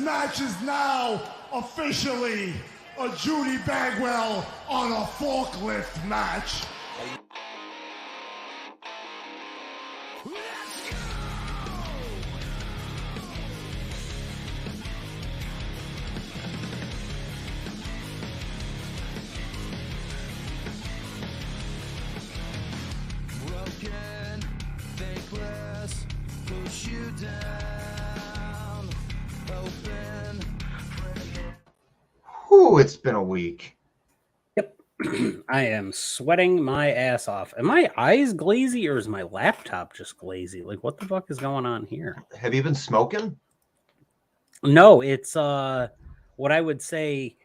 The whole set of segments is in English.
match is now officially a Judy Bagwell on a forklift match. Broken, thankless, push you down, open. Whew, it's been a week. Yep. I am sweating my ass off. Am my eyes glazy or is my laptop just glazy? Like, what the fuck is going on here? Have you been smoking? No, it's what I would say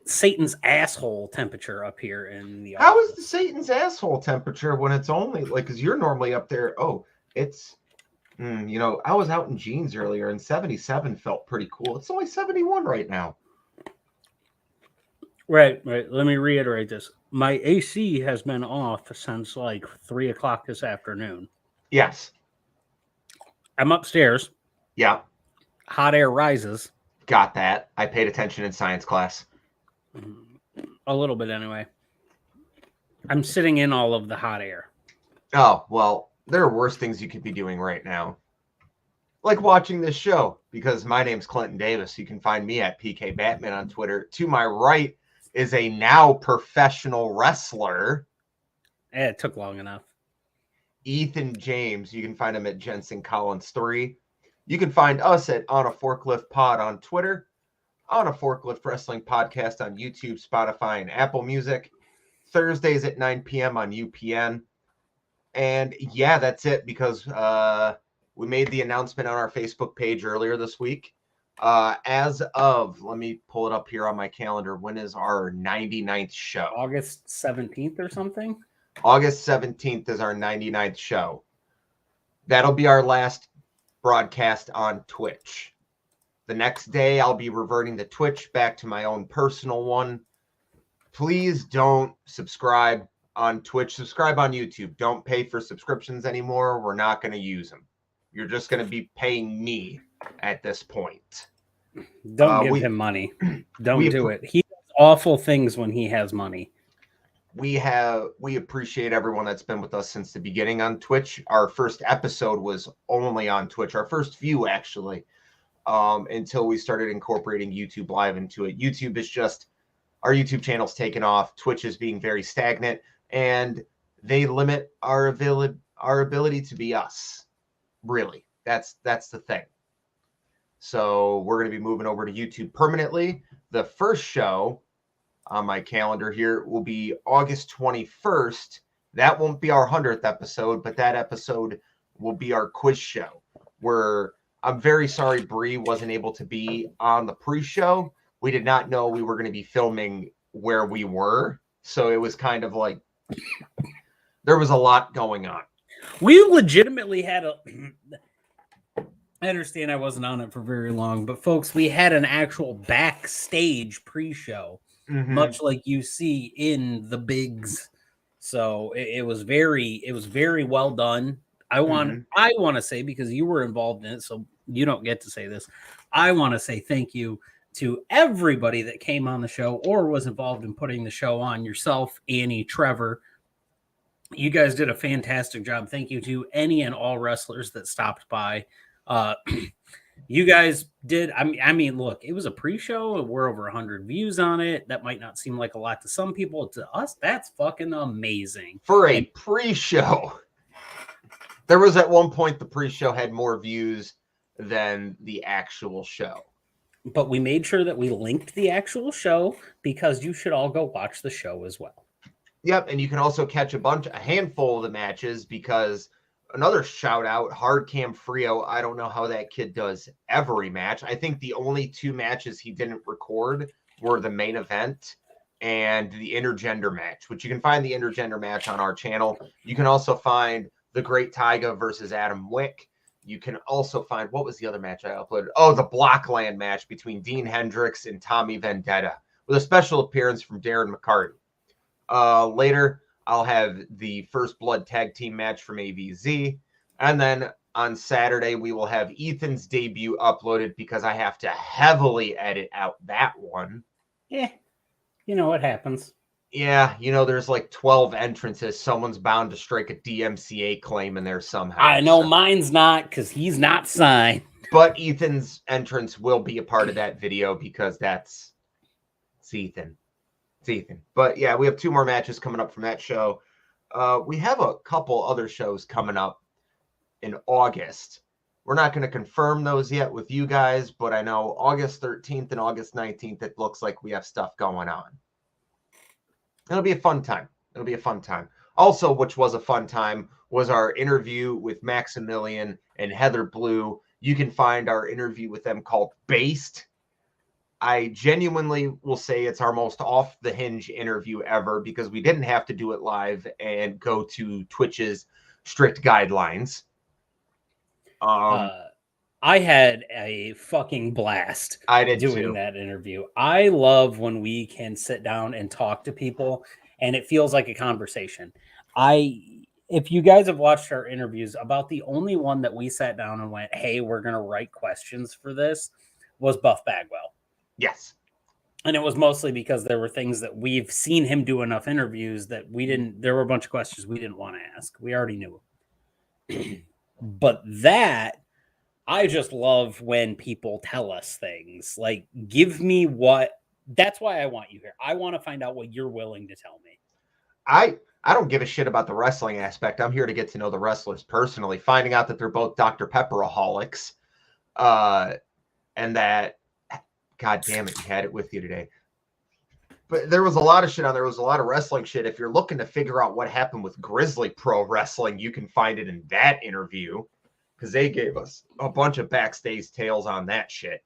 Satan's asshole temperature up here in the How office. is the Satan's asshole temperature when it's only like, because you're normally up there? Oh, it's I was out in jeans earlier and 77 felt pretty cool. It's only 71 right now. Right. Let me reiterate this. My AC has been off since like 3 o'clock this afternoon. Yes. I'm upstairs. Yeah. Hot air rises. Got that. I paid attention in science class. A little bit anyway. I'm sitting in all of the hot air. Oh, well, there are worse things you could be doing right now. Like watching this show, because my name's Clinton Davis. You can find me at PK Batman on Twitter. To my right is a now professional wrestler. It took long enough. Ethan James. You can find him at Jensen Collins 3. You can find us at On a Forklift Pod on Twitter, On a Forklift Wrestling Podcast on YouTube, Spotify, and Apple Music. Thursdays at 9 p.m. on UPN. And yeah, that's it, because we made the announcement on our Facebook page earlier this week. As of, let me pull it up here on my calendar. When is our 99th show? August 17th or something? August 17th is our 99th show. That'll be our last broadcast on Twitch. The next day, I'll be reverting to Twitch back to my own personal one. Please don't subscribe on Twitch. Subscribe on YouTube. Don't pay for subscriptions anymore. We're not going to use them. You're just going to be paying me at this point. Don't give him money. Don't do it. He does awful things when he has money. We appreciate everyone that's been with us since the beginning on Twitch. Our first episode was only on Twitch. Our first few, actually, until we started incorporating YouTube Live into it. YouTube is just, our YouTube channel's taken off. Twitch is being very stagnant, and they limit our ability to be us. Really, that's the thing. So we're going to be moving over to YouTube permanently. The first show on my calendar here will be August 21st. That won't be our 100th episode, but that episode will be our quiz show, where I'm very sorry Bree wasn't able to be on the pre-show. We did not know we were going to be filming where we were. So it was kind of like there was a lot going on. We legitimately had I understand I wasn't on it for very long, but folks, we had an actual backstage pre-show, much like you see in the bigs. So it was very well done. I want to say, because you were involved in it, so you don't get to say this. I want to say thank you to everybody that came on the show or was involved in putting the show on. Yourself, Annie, Trevor. You guys did a fantastic job. Thank you to any and all wrestlers that stopped by. You guys did. I mean, look, it was a pre-show. We're over 100 views on it. That might not seem like a lot to some people. To us, that's fucking amazing. For a pre-show. There was at one point the pre-show had more views than the actual show. But we made sure that we linked the actual show because you should all go watch the show as well. Yep, and you can also catch a handful of the matches, because another shout out, Hard Cam Frio. I don't know how that kid does every match. I think the only 2 matches he didn't record were the main event and the intergender match, which you can find the intergender match on our channel. You can also find the Great Tyga versus Adam Wick. You can also find, what was the other match I uploaded? Oh, the Blockland match between Dean Hendricks and Tommy Vendetta, with a special appearance from Darren McCarty. Later, I'll have the First Blood Tag Team match from AVZ. And then on Saturday, we will have Ethan's debut uploaded because I have to heavily edit out that one. Yeah, you know what happens. Yeah, there's like 12 entrances. Someone's bound to strike a DMCA claim in there somehow. I know mine's not because he's not signed. But Ethan's entrance will be a part of that video because it's Ethan. It's Ethan. But yeah, we have 2 more matches coming up from that show. We have a couple other shows coming up in August. We're not going to confirm those yet with you guys, but I know August 13th and August 19th, it looks like we have stuff going on. It'll be a fun time. Also, which was a fun time, was our interview with Maximilian and Heather Blue. You can find our interview with them called Based. I genuinely will say it's our most off the hinge interview ever because we didn't have to do it live and go to Twitch's strict guidelines. I had a fucking blast doing that interview. I love when we can sit down and talk to people and it feels like a conversation. If you guys have watched our interviews, about the only one that we sat down and went, hey, we're going to write questions for this was Buff Bagwell. Yes. And it was mostly because there were things that we've seen him do enough interviews that there were a bunch of questions we didn't want to ask. We already knew. But I just love when people tell us things like, give me that's why I want you here. I want to find out what you're willing to tell me. I don't give a shit about the wrestling aspect. I'm here to get to know the wrestlers personally, finding out that they're both Dr. Pepperaholics, and that, God damn it, you had it with you today. But there was a lot of shit on there. Was a lot of wrestling shit. If you're looking to figure out what happened with Grizzly Pro Wrestling, you can find it in that interview because they gave us a bunch of backstage tales on that shit.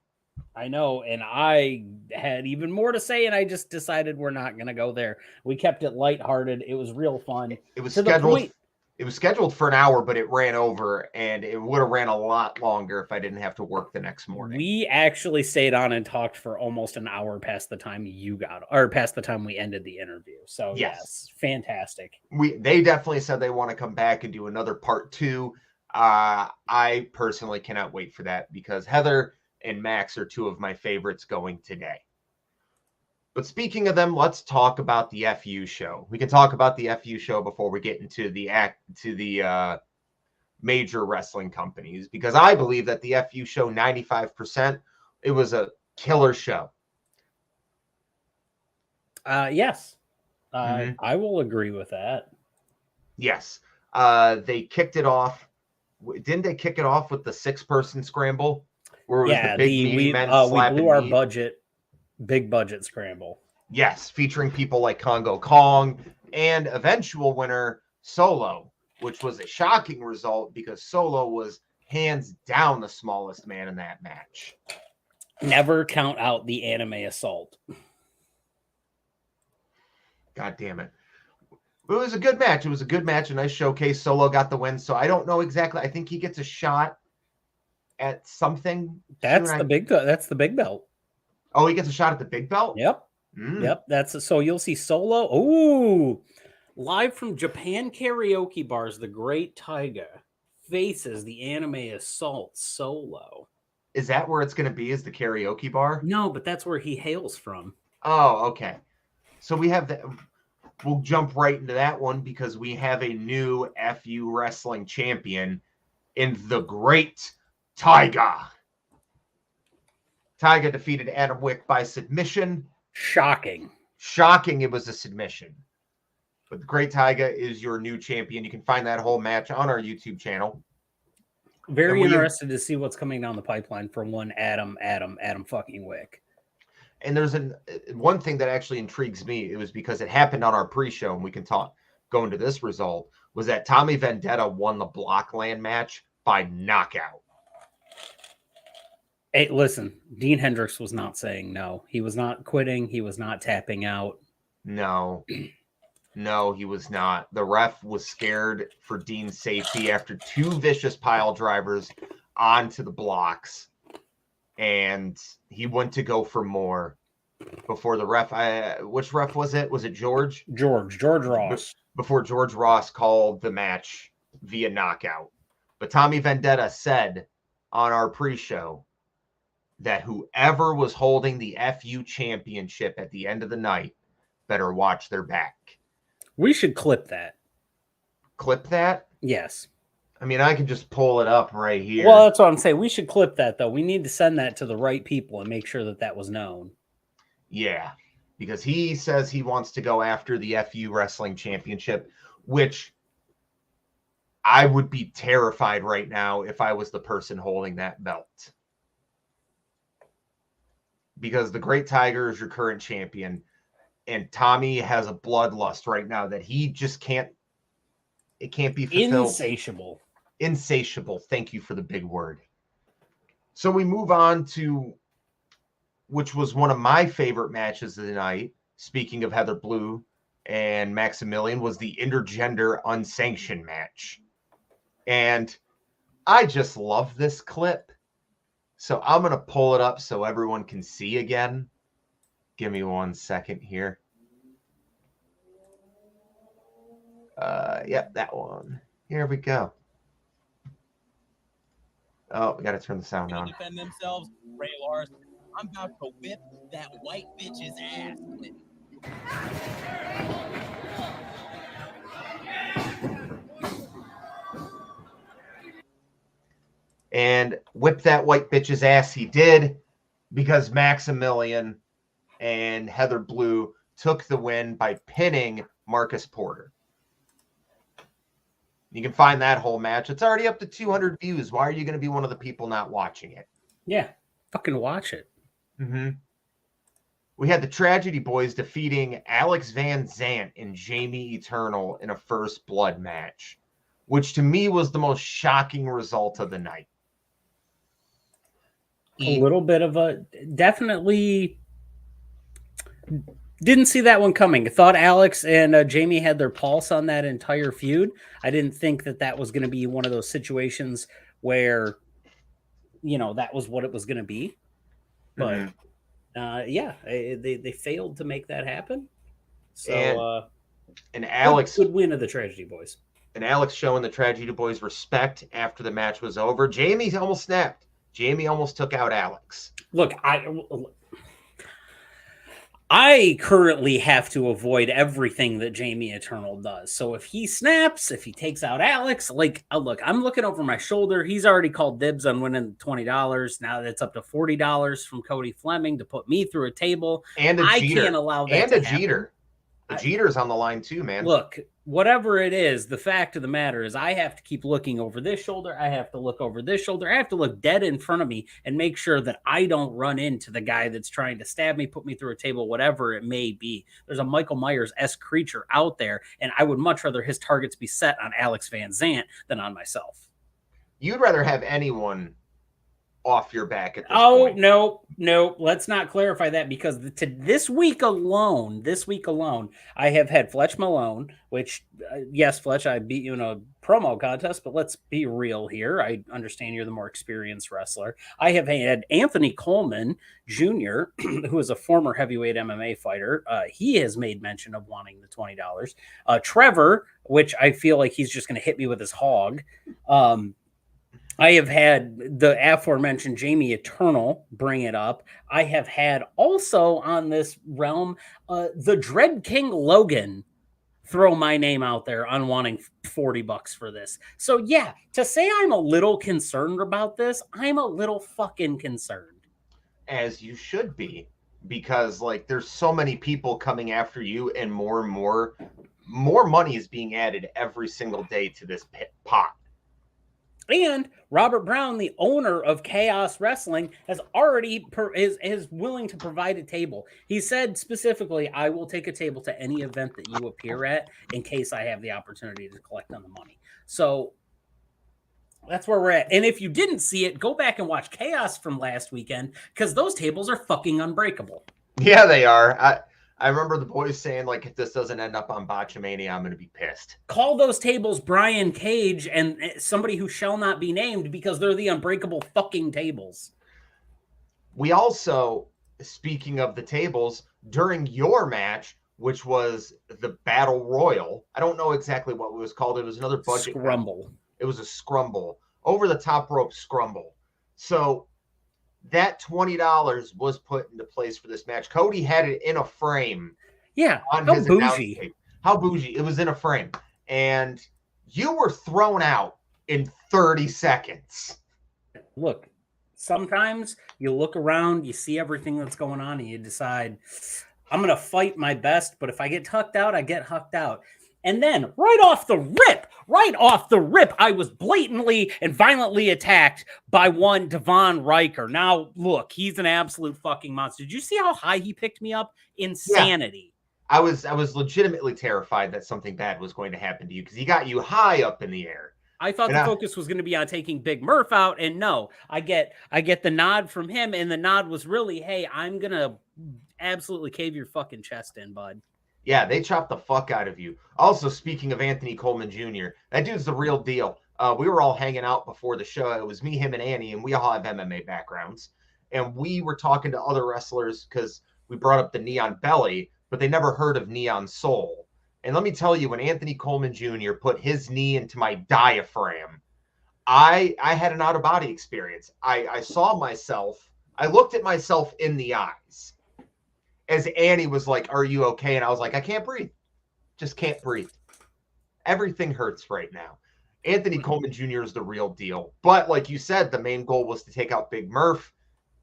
I know, and I had even more to say, and I just decided we're not going to go there. We kept it lighthearted. It was real fun. It was scheduled. It was scheduled for an hour, but it ran over, and it would have ran a lot longer if I didn't have to work the next morning. We actually stayed on and talked for almost an hour past the time past the time we ended the interview. So yes, fantastic. They definitely said they want to come back and do another part 2. I personally cannot wait for that because Heather and Max are 2 of my favorites going today. But speaking of them, let's talk about the FU show. We can talk about the FU show before we get into the major wrestling companies, because I believe that the FU show 95%, it was a killer show. Yes. I will agree with that. Yes. They kicked it off. Didn't they kick it off with the 6-person scramble? Where it was the big men slapping we blew our big budget scramble. Yes, featuring people like Congo Kong and eventual winner Solo, which was a shocking result because Solo was hands down the smallest man in that match. Never count out the anime assault. God damn it. But it was a good match. It was a good match, a nice showcase. Solo got the win, so I don't know exactly. I think he gets a shot at something. That's the big belt. Oh, he gets a shot at the big belt? Yep. Yep. So you'll see Solo. Ooh. Live from Japan Karaoke Bars, the Great Taiga faces the anime assault Solo. Is that where it's going to be, is the karaoke bar? No, but that's where he hails from. Oh, okay. So we have that. We'll jump right into that one because we have a new FU wrestling champion in the Great Taiga. Taiga defeated Adam Wick by submission. Shocking. It was a submission. But the Great Taiga is your new champion. You can find that whole match on our YouTube channel. Very interested to see what's coming down the pipeline from one Adam fucking Wick. And there's one thing that actually intrigues me. It was because it happened on our pre-show, and we can go into this result, was that Tommy Vendetta won the Blockland match by knockout. Hey, listen, Dean Hendricks was not saying no. He was not quitting. He was not tapping out. No, he was not. The ref was scared for Dean's safety after 2 vicious pile drivers onto the blocks. And he went to go for more before the ref. Which ref was it? Was it George? George Ross. Before George Ross called the match via knockout. But Tommy Vendetta said on our pre-show that whoever was holding the FU championship at the end of the night better watch their back. We should clip that. Clip that? Yes. I mean, I can just pull it up right here. Well, that's what I'm saying. We should clip that, though. We need to send that to the right people and make sure that that was known. Yeah, because he says he wants to go after the FU Wrestling Championship, which I would be terrified right now if I was the person holding that belt. Because the Great Tiger is your current champion, and Tommy has a bloodlust right now that he just can't, it can't be fulfilled. Insatiable. Insatiable. Thank you for the big word. So we move on to, which was one of my favorite matches of the night. Speaking of Heather Blue and Maximilian, was the intergender unsanctioned match. And I just love this clip. So I'm going to pull it up so everyone can see again. Give me 1 second here. Yep, that one. Here we go. Oh, we got to turn the sound on. Defend themselves, Ray Larson. I'm about to whip that white bitch's ass. And whip that white bitch's ass he did, because Maximilian and Heather Blue took the win by pinning Marcus Porter. You can find that whole match. It's already up to 200 views. Why are you going to be one of the people not watching it? Yeah, fucking watch it. Mm-hmm. We had the Tragedy Boys defeating Alex Van Zant and Jamie Eternal in a first blood match, which to me was the most shocking result of the night. A little bit of a, definitely didn't see that one coming. I thought Alex and Jamie had their pulse on that entire feud. I didn't think that that was going to be one of those situations where, you know, that was what it was going to be. But yeah, they failed to make that happen. So and Alex, good win of the Tragedy Boys. And Alex showing the Tragedy Boys respect after the match was over. Jamie almost snapped. Jamie almost took out Alex. Look, I currently have to avoid everything that Jamie Eternal does. So if he snaps, if he takes out Alex, like, look, I'm looking over my shoulder. He's already called dibs on winning $20. Now that's up to $40 from Cody Fleming to put me through a table. And I can't allow that and to a happen. Jeter. The Jeter's on the line too, man. Look, whatever it is, the fact of the matter is I have to keep looking over this shoulder. I have to look over this shoulder. I have to look dead in front of me and make sure that I don't run into the guy that's trying to stab me, put me through a table, whatever it may be. There's a Michael Myers-esque creature out there, and I would much rather his targets be set on Alex Van Zant than on myself. You'd rather have anyone off your back at this point. No. Let's not clarify that, because this week alone, I have had Fletch Malone, which, yes, Fletch, I beat you in a promo contest, but let's be real here. I understand you're the more experienced wrestler. I have had Anthony Coleman Jr., who is a former heavyweight MMA fighter. He has made mention of wanting the $20. Trevor, which I feel like he's just going to hit me with his hog. I have had the aforementioned Jamie Eternal bring it up. I have had also on this realm, the Dread King Logan throw my name out there on wanting $40 for this. So yeah, to say I'm a little concerned about this, I'm a little fucking concerned. As you should be, because like there's so many people coming after you, and more money is being added every single day to this pot. And Robert Brown, the owner of Chaos Wrestling, has already is willing to provide a table. He said specifically, I will take a table to any event that you appear at in case I have the opportunity to collect on the money. So that's where we're at. And if you didn't see it, go back and watch Chaos from last weekend, because those tables are fucking unbreakable. Yeah, they are. I remember the boys saying, like, if this doesn't end up on Botchamania, I'm going to be pissed. Call those tables Brian Cage and somebody who shall not be named, because they're the unbreakable fucking tables. We also, speaking of the tables, during your match, which was the Battle Royal, I don't know exactly what it was called. It was another budget. Scrumble. It was a scrumble. over the top rope scrumble. So that $20 was put into place for this match. Cody had it in a frame. Yeah, on how his announce bougie. tape. How bougie. It was in a frame. And you were thrown out in 30 seconds. Look, sometimes you look around, you see everything that's going on, and you decide, I'm going to fight my best, but if I get hucked out, I get hucked out. And then right off the rip, I was blatantly and violently attacked by one Devon Riker. Now, look, he's an absolute fucking monster. Did you see how high he picked me up? Insanity. I was legitimately terrified that something bad was going to happen to you because he got you high up in the air. I thought the focus was going to be on taking Big Murph out, and no, I get the nod from him, and the nod was really, hey, I'm going to absolutely cave your fucking chest in, bud. Yeah, they chopped the fuck out of you. Also, speaking of Anthony Coleman Jr., that dude's the real deal. We were all hanging out before the show. It was me, him, and Annie, and we all have MMA backgrounds. And we were talking to other wrestlers because we brought up the Neon Belly, but they never heard of Neon Soul. And let me tell you, when Anthony Coleman Jr. put his knee into my diaphragm, I had an out-of-body experience. I saw myself. I looked at myself in the eyes as Annie was like, "Are you okay?" And I was like, "I can't breathe. Just can't breathe. Everything hurts right now." Anthony Coleman Jr. is the real deal. But like you said, the main goal was to take out Big Murph,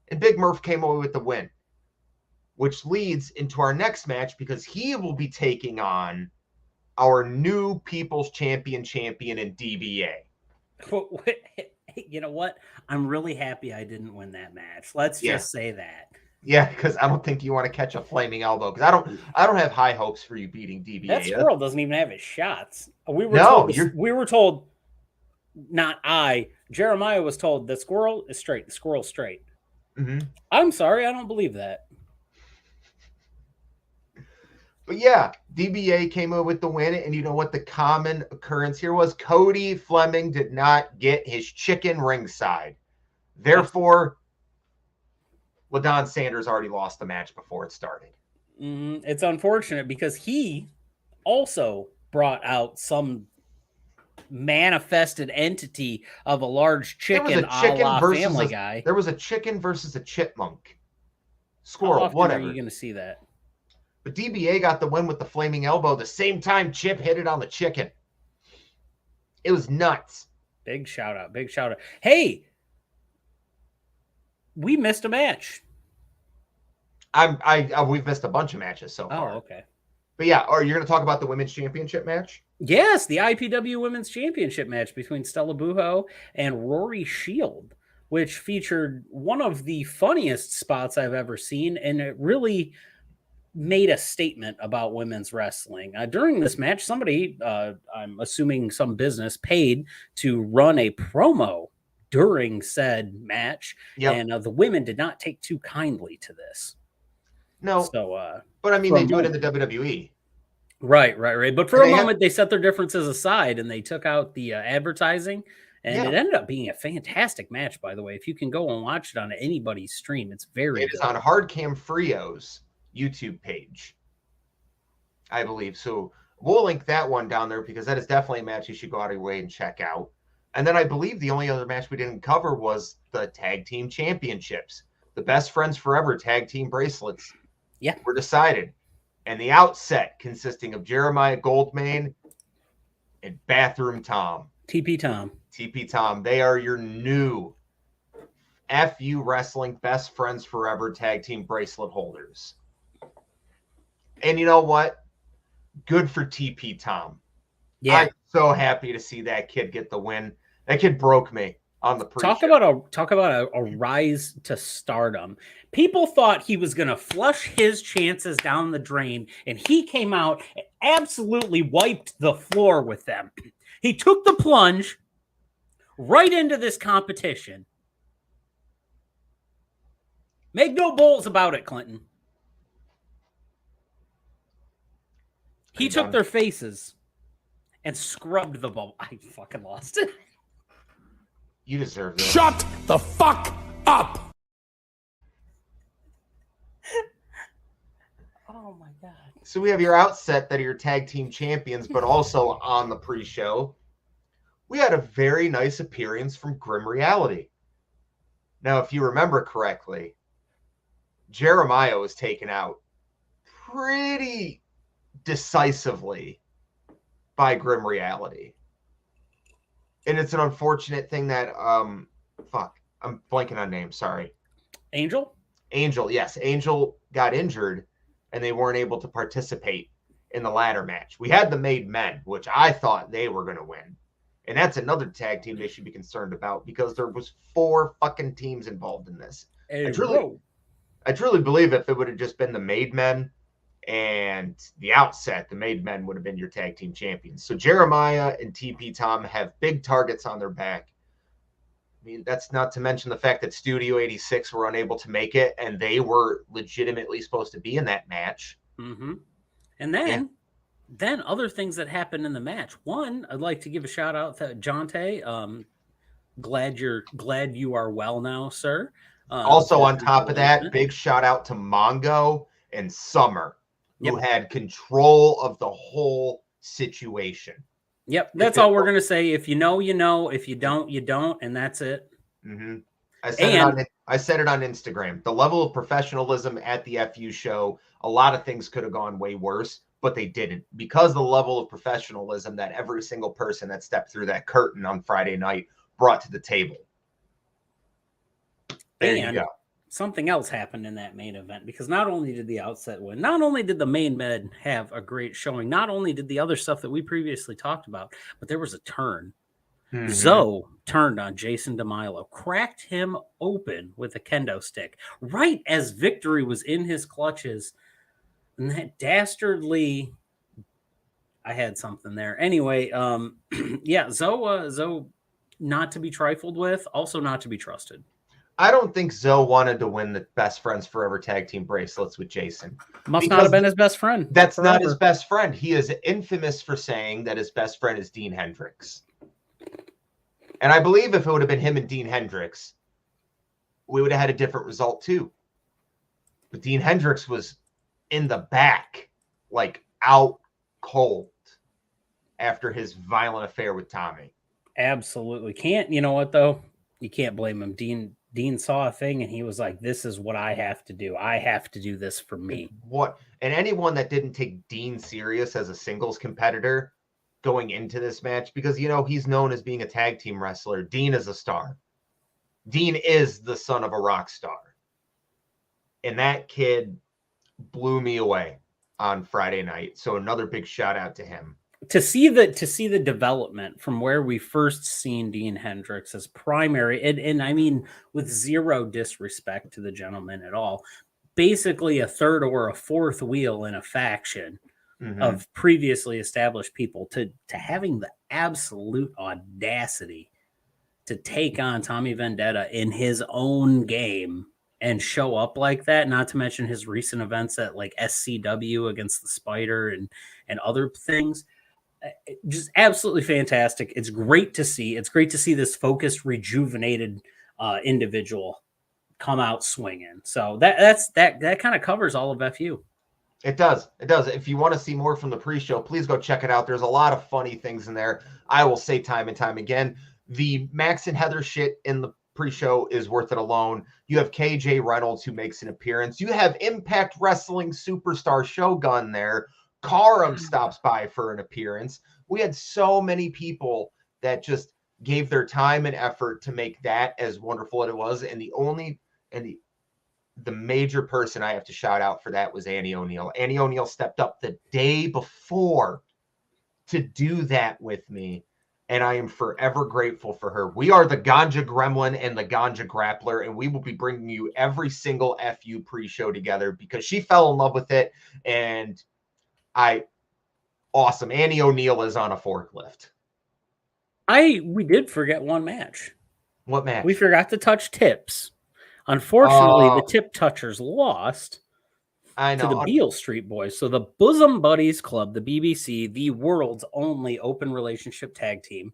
and Big Murph came away with the win, which leads into our next match because he will be taking on our new People's Champion in DBA. You know what? I'm really happy I didn't win that match. Let's just say that. Yeah, because I don't think you want to catch a flaming elbow. Because I don't have high hopes for you beating DBA. That squirrel doesn't even have his shots. We were told, not I. Jeremiah was told the squirrel is straight. The squirrel's straight. Mm-hmm. I'm sorry, I don't believe that. But yeah, DBA came in with the win, and you know what the common occurrence here was? Cody Fleming did not get his chicken ringside. Therefore, LaDon Sanders already lost the match before it started. It's unfortunate because he also brought out some manifested entity of a large chicken, a la Family Guy. There was a chicken versus a chipmunk. How Squirrel, often whatever. are you going to see that? But DBA got the win with the flaming elbow the same time Chip hit it on the chicken. It was nuts. Big shout out. Big shout out. Hey, we missed a match. We've missed a bunch of matches so far. Oh, okay. But yeah, you're going to talk about the women's championship match? Yes, the IPW Women's Championship match between Stella Buho and Rory Shield, which featured one of the funniest spots I've ever seen, and it really made a statement about women's wrestling. During this match, somebody, I'm assuming some business, paid to run a promo during said match, and the women did not take too kindly to this. No, so but I mean, they do it in the WWE. Right. But for a moment, they set their differences aside and they took out the advertising, and it ended up being a fantastic match. By the way, if you can go and watch it on anybody's stream, it's very. It is on Hardcam Frio's YouTube page, I believe. So we'll link that one down there because that is definitely a match you should go out of your way and check out. And then I believe the only other match we didn't cover was the Tag Team Championships. The Best Friends Forever Tag Team bracelets were decided. And the outset consisting of Jeremiah Goldmain and Bathroom Tom. TP Tom. They are your new FU Wrestling Best Friends Forever Tag Team bracelet holders. And you know what? Good for TP Tom. Yeah. I'm so happy to see that kid get the win. That kid broke me on the pre-show. Talk about a rise to stardom. People thought he was going to flush his chances down the drain, and he came out and absolutely wiped the floor with them. He took the plunge right into this competition. Make no balls about it, Clinton. He took their faces and scrubbed the ball. I fucking lost it. You deserve this. Shut the fuck up! Oh my god. So we have your outset that are your tag team champions, but also on the pre-show. we had a very nice appearance from Grim Reality. Now, if you remember correctly, Jeremiah was taken out pretty decisively by Grim Reality. And it's an unfortunate thing that, I'm blanking on names, sorry. Angel, yes. Angel got injured, and they weren't able to participate in the ladder match. We had the Made Men, which I thought they were going to win. And that's another tag team they should be concerned about because there was 4 fucking teams involved in this. I truly believe if it would have just been the Made Men and the Outset, the Made Men would have been your tag team champions. So Jeremiah and TP Tom have big targets on their back. I mean, that's not to mention the fact that Studio 86 were unable to make it, and they were legitimately supposed to be in that match. Mm-hmm. And then other things that happened in the match. One, I'd like to give a shout out to Jonte. Glad you are well now, sir. Also, on top of that, big shout out to Mongo and Summer, who had control of the whole situation. Yep, that's all we're gonna say. If you know, you know. If you don't, you don't, and that's it. Mm-hmm. I said it on Instagram. The level of professionalism at the FU show, a lot of things could have gone way worse, but they didn't because of the level of professionalism that every single person that stepped through that curtain on Friday night brought to the table. There you go. Something else happened in that main event because not only did the Outset win, not only did the Main Men have a great showing, not only did the other stuff that we previously talked about, but there was a turn. Mm-hmm. Zoe turned on Jason DeMilo, cracked him open with a kendo stick right as victory was in his clutches. And that dastardly, I had something there. Anyway, Zoe not to be trifled with, also not to be trusted. I don't think Zoe wanted to win the Best Friends Forever tag team bracelets with Jason. Must not have been his best friend. That's not his best friend. He is infamous for saying that his best friend is Dean Hendricks. And I believe if it would have been him and Dean Hendricks, we would have had a different result too. But Dean Hendricks was in the back, like out cold after his violent affair with Tommy. Absolutely. You know what though? You can't blame him. Dean saw a thing and he was like, this is what I have to do. I have to do this for me. And anyone that didn't take Dean serious as a singles competitor going into this match, because, he's known as being a tag team wrestler. Dean is a star. Dean is the son of a rock star. And that kid blew me away on Friday night. So another big shout out to him. To see the development from where we first seen Dean Hendricks as primary, and I mean with zero disrespect to the gentleman at all, basically a third or a fourth wheel in a faction of previously established people to having the absolute audacity to take on Tommy Vendetta in his own game and show up like that, not to mention his recent events at like SCW against the Spider and other things. Just absolutely fantastic. It's great to see. It's great to see this focused, rejuvenated individual come out swinging. So that kind of covers all of FU. It does. If you want to see more from the pre-show, please go check it out. There's a lot of funny things in there. I will say time and time again, the Max and Heather shit in the pre-show is worth it alone. You have KJ Reynolds who makes an appearance. You have Impact Wrestling superstar Shogun there. Karam stops by for an appearance. We had so many people that just gave their time and effort to make that as wonderful as it was. And the major person I have to shout out for that was Annie O'Neill. Annie O'Neill stepped up the day before to do that with me. And I am forever grateful for her. We are the Ganja Gremlin and the Ganja Grappler, and we will be bringing you every single FU pre-show together because she fell in love with it. And awesome. Annie O'Neill is on a forklift. We did forget one match. What match? We forgot to touch tips. Unfortunately, the tip touchers lost to the Beale Street Boys. So the Bosom Buddies Club, the BBC, the world's only open relationship tag team,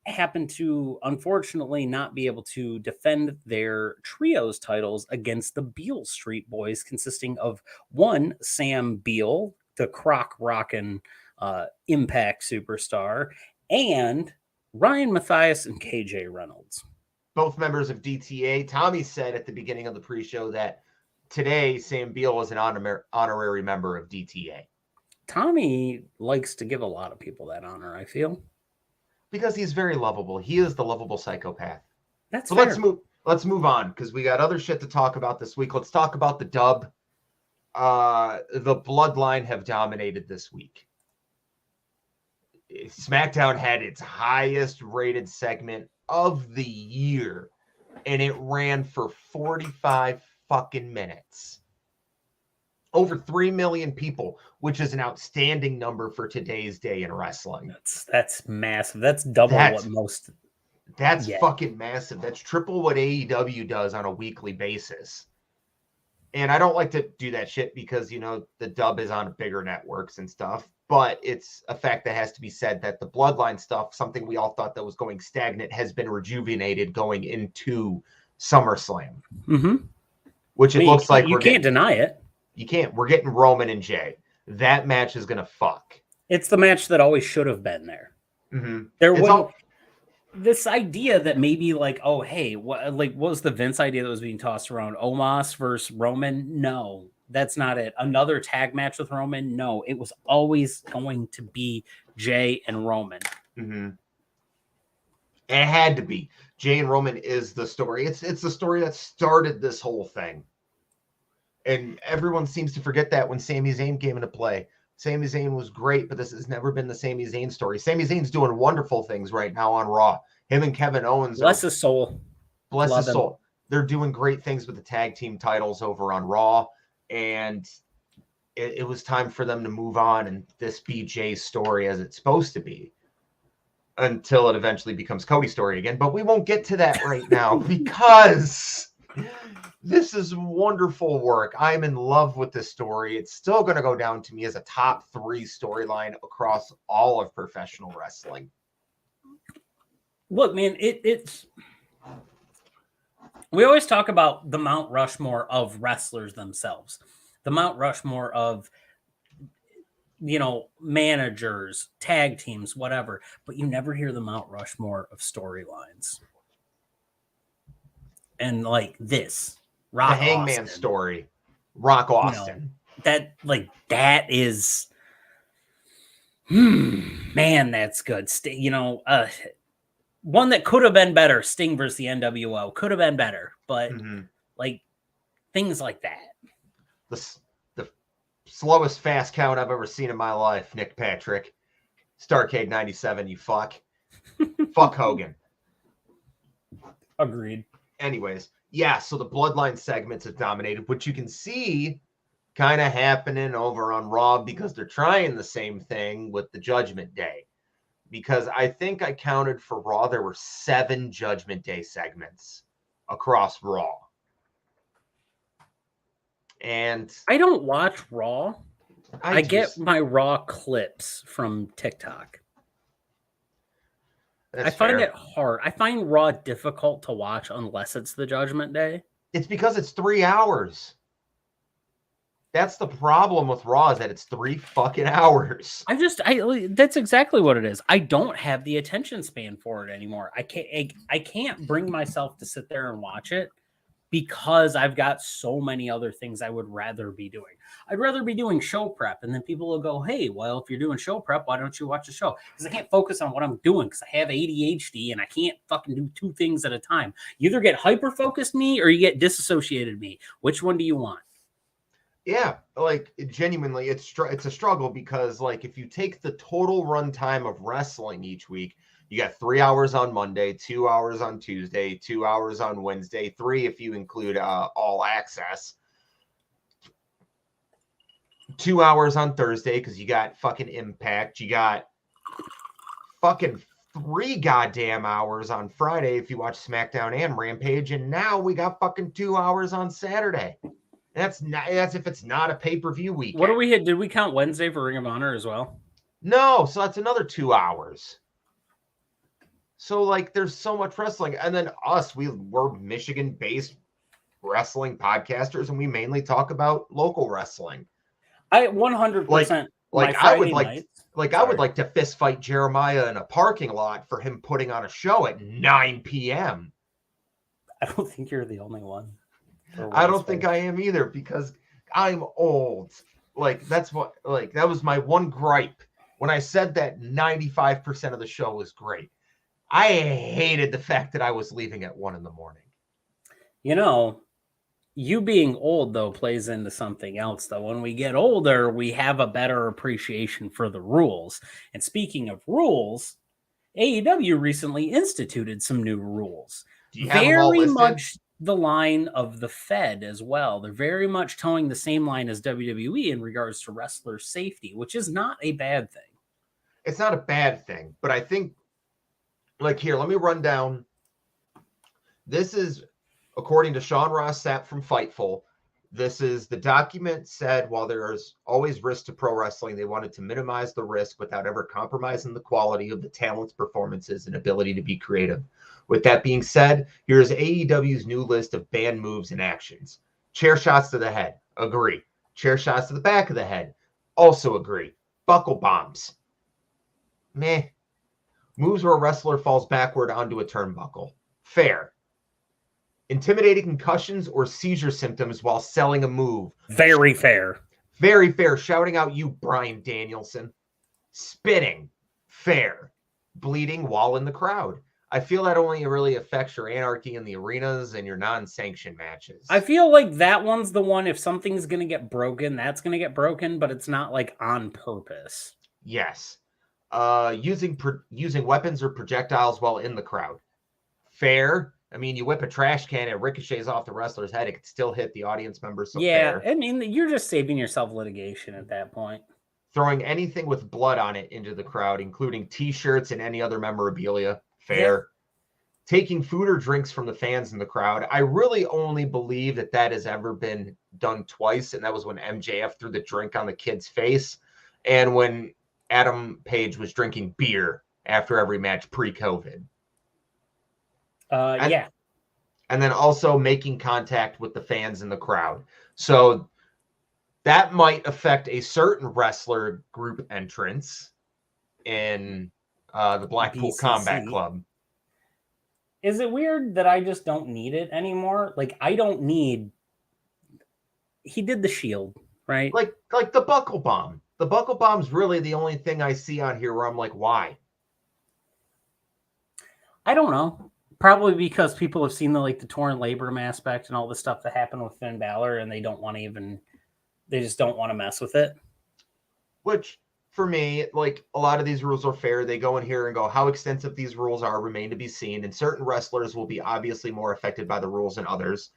happened to unfortunately not be able to defend their trios titles against the Beale Street Boys, consisting of one, Sam Beale, the croc rockin' Impact superstar, and Ryan Mathias and KJ Reynolds. Both members of DTA. Tommy said at the beginning of the pre-show that today Sam Beal is an honorary member of DTA. Tommy likes to give a lot of people that honor, I feel. Because he's very lovable. He is the lovable psychopath. That's so fair. let's move on because we got other shit to talk about this week. Let's talk about the dub. The Bloodline have dominated this week. SmackDown had its highest rated segment of the year, and it ran for 45 fucking minutes. Over 3 million people, which is an outstanding number for today's day in wrestling. That's massive. That's double what most. That's fucking massive. That's triple what AEW does on a weekly basis. And I don't like to do that shit because, you know, the dub is on bigger networks and stuff. But it's a fact that has to be said that the Bloodline stuff, something we all thought that was going stagnant, has been rejuvenated going into SummerSlam. Mm-hmm. Which it looks like you can't deny it. You can't. We're getting Roman and Jay. That match is going to fuck. It's the match that always should have been there. Mm-hmm. This idea that maybe like, oh, hey, what was the Vince idea that was being tossed around? Omos versus Roman? No, that's not it. Another tag match with Roman? No, it was always going to be Jay and Roman. Mm-hmm. It had to be. Jay and Roman is the story. It's the story that started this whole thing. And everyone seems to forget that when Sami Zayn came into play. Sami Zayn was great, but this has never been the Sami Zayn story. Sami Zayn's doing wonderful things right now on Raw. Him and Kevin Owens. Bless his soul. Bless his soul. They're doing great things with the tag team titles over on Raw. And it was time for them to move on and this be Jay's story as it's supposed to be. Until it eventually becomes Cody's story again. But we won't get to that right now because this is wonderful work. I'm in love with this story. It's still going to go down to me as a top 3 storyline across all of professional wrestling. Look, man, it's we always talk about the Mount Rushmore of wrestlers themselves, the Mount Rushmore of, you know, managers, tag teams, whatever, but you never hear the Mount Rushmore of storylines. And like this, Rock the Hangman Austin, story, Rock Austin. You know, that is, man, that's good. You know, one that could have been better. Sting versus the NWO could have been better, but like things like that. The slowest fast count I've ever seen in my life, Nick Patrick. Starrcade 97, you fuck. Fuck Hogan. Agreed. Anyways, yeah, so the Bloodline segments have dominated, which you can see kind of happening over on Raw because they're trying the same thing with the Judgment Day. Because I think I counted for Raw, there were 7 Judgment Day segments across Raw. And I don't watch Raw. I get my Raw clips from TikTok. I find it hard. I find Raw difficult to watch unless it's the Judgment Day. It's because it's 3 hours. That's the problem with Raw, is that it's 3 fucking hours. That's exactly what it is. I don't have the attention span for it anymore. I can't bring myself to sit there and watch it because I've got so many other things I would rather be doing. I'd rather be doing show prep, and then people will go, hey, well, if you're doing show prep, why don't you watch a show? Because I can't focus on what I'm doing because I have ADHD and I can't fucking do 2 things at a time. You either get hyper-focused me or you get disassociated me. Which one do you want? Yeah, like genuinely, it's a struggle because like if you take the total runtime of wrestling each week, you got 3 hours on Monday, 2 hours on Tuesday, 2 hours on Wednesday, 3 if you include All Access, 2 hours on Thursday because you got fucking Impact, you got fucking 3 goddamn hours on Friday if you watch SmackDown and Rampage, and now we got fucking 2 hours on Saturday. That's if it's not a pay-per-view weekend. What do we hit? Did we count Wednesday for Ring of Honor as well? No, so that's another 2 hours. So like there's so much wrestling. And then we're Michigan-based wrestling podcasters, and we mainly talk about local wrestling. I 100% like I would like nights, Like, I would like to fist fight Jeremiah in a parking lot for him putting on a show at 9 p.m. I don't think you're the only one. I don't think I am either, because I'm old. Like, that's what, like, that was my one gripe when I said that 95% of the show was great. I hated the fact that I was leaving at 1 a.m. You know, you being old, though, plays into something else, though. When we get older, we have a better appreciation for the rules. And speaking of rules, AEW recently instituted some new rules. Do you have them all Very listed? much the line of the Fed as well. They're very much towing the same line as WWE in regards to wrestler safety, which is not a bad thing. It's not a bad thing, but I think, like, here, let me run down. This is, according to Sean Ross Sapp from Fightful, this is the document said, while there is always risk to pro wrestling, they wanted to minimize the risk without ever compromising the quality of the talent's performances and ability to be creative. With that being said, here's AEW's new list of banned moves and actions. Chair shots to the head, agree. Chair shots to the back of the head, also agree. Buckle bombs, meh. Moves where a wrestler falls backward onto a turnbuckle, fair. Intimidating concussions or seizure symptoms while selling a move, Very fair. very fair. Shouting out, "You Bryan Danielson." Spitting, fair. Bleeding while in the crowd. I feel that only really affects your anarchy in the arenas and your non-sanctioned matches. I feel like that one's the one, if something's going to get broken, that's going to get broken, but it's not like on purpose. Yes. Using weapons or projectiles while in the crowd, fair. I mean, you whip a trash can, it ricochets off the wrestler's head, it could still hit the audience members. So Yeah, fair. I mean, you're just saving yourself litigation at that point. Throwing anything with blood on it into the crowd, including t-shirts and any other memorabilia, fair. Yeah. Taking food or drinks from the fans in the crowd. I really only believe that has ever been done twice, and that was when MJF threw the drink on the kid's face, and when Adam Page was drinking beer after every match pre-COVID. Yeah. And then also making contact with the fans in the crowd. So that might affect a certain wrestler group entrance in the Blackpool BCC. Combat Club. Is it weird that I just don't need it anymore? Like, I don't need... He did the Shield, right? Like the buckle bomb. The buckle bomb's really the only thing I see on here where I'm like, why? I don't know. Probably because people have seen the torn labrum aspect and all the stuff that happened with Finn Balor, and they don't want to they just don't want to mess with it. Which, for me, like, a lot of these rules are fair. They go in here and go, how extensive these rules are remain to be seen, and certain wrestlers will be obviously more affected by the rules than others.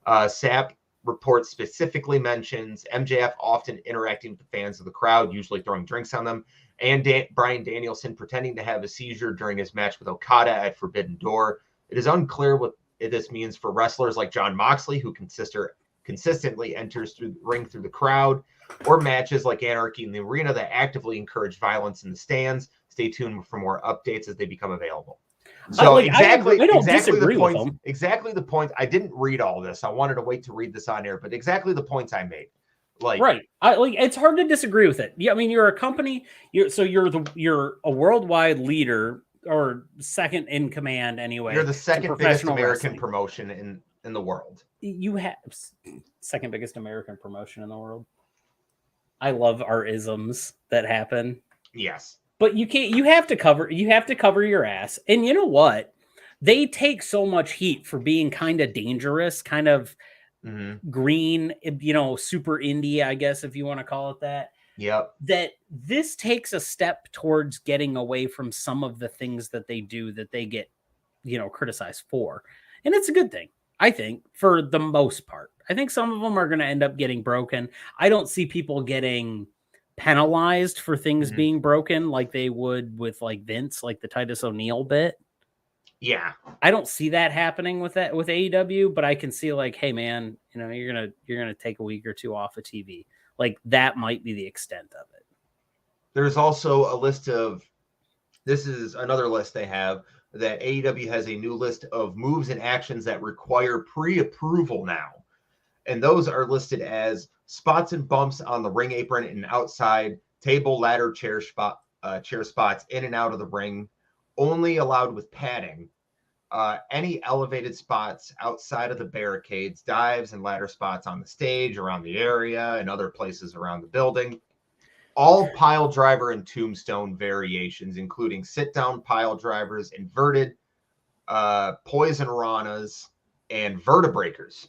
Sapp report specifically mentions MJF often interacting with the fans of the crowd, usually throwing drinks on them, and Bryan Danielson pretending to have a seizure during his match with Okada at Forbidden Door. It is unclear what this means for wrestlers like Jon Moxley, who consistently enters through the ring through the crowd, or matches like Anarchy in the Arena that actively encourage violence in the stands. Stay tuned for more updates as they become available. So exactly the points. I didn't read all this. I wanted to wait to read this on air, but exactly the points I made. Right. It's hard to disagree with it. Yeah, I mean, you're a company. You're a worldwide leader, or second in command anyway. You're the second biggest American promotion in the world. You have second biggest American promotion in the world. I love our isms that happen. Yes. But you have to cover your ass. And you know what? They take so much heat for being kind of dangerous, kind of green, super indie, I guess, if you want to call it that. Yep. That this takes a step towards getting away from some of the things that they do that they get, criticized for. And it's a good thing, I think, for the most part. I think some of them are going to end up getting broken. I don't see people getting penalized for things being broken like they would with Vince, like the Titus O'Neil bit. Yeah. I don't see that happening with AEW, but I can see hey man, you're going to take a week or two off of TV. That might be the extent of it. There's also a list of, this is another list they have, that AEW has a new list of moves and actions that require pre-approval now. And those are listed as spots and bumps on the ring apron and outside, table, ladder, chair chair spots in and out of the ring, only allowed with padding. Any elevated spots outside of the barricades, dives and ladder spots on the stage, around the area, and other places around the building. All pile driver and tombstone variations, including sit-down pile drivers, inverted, poison ranas, and vertebreakers.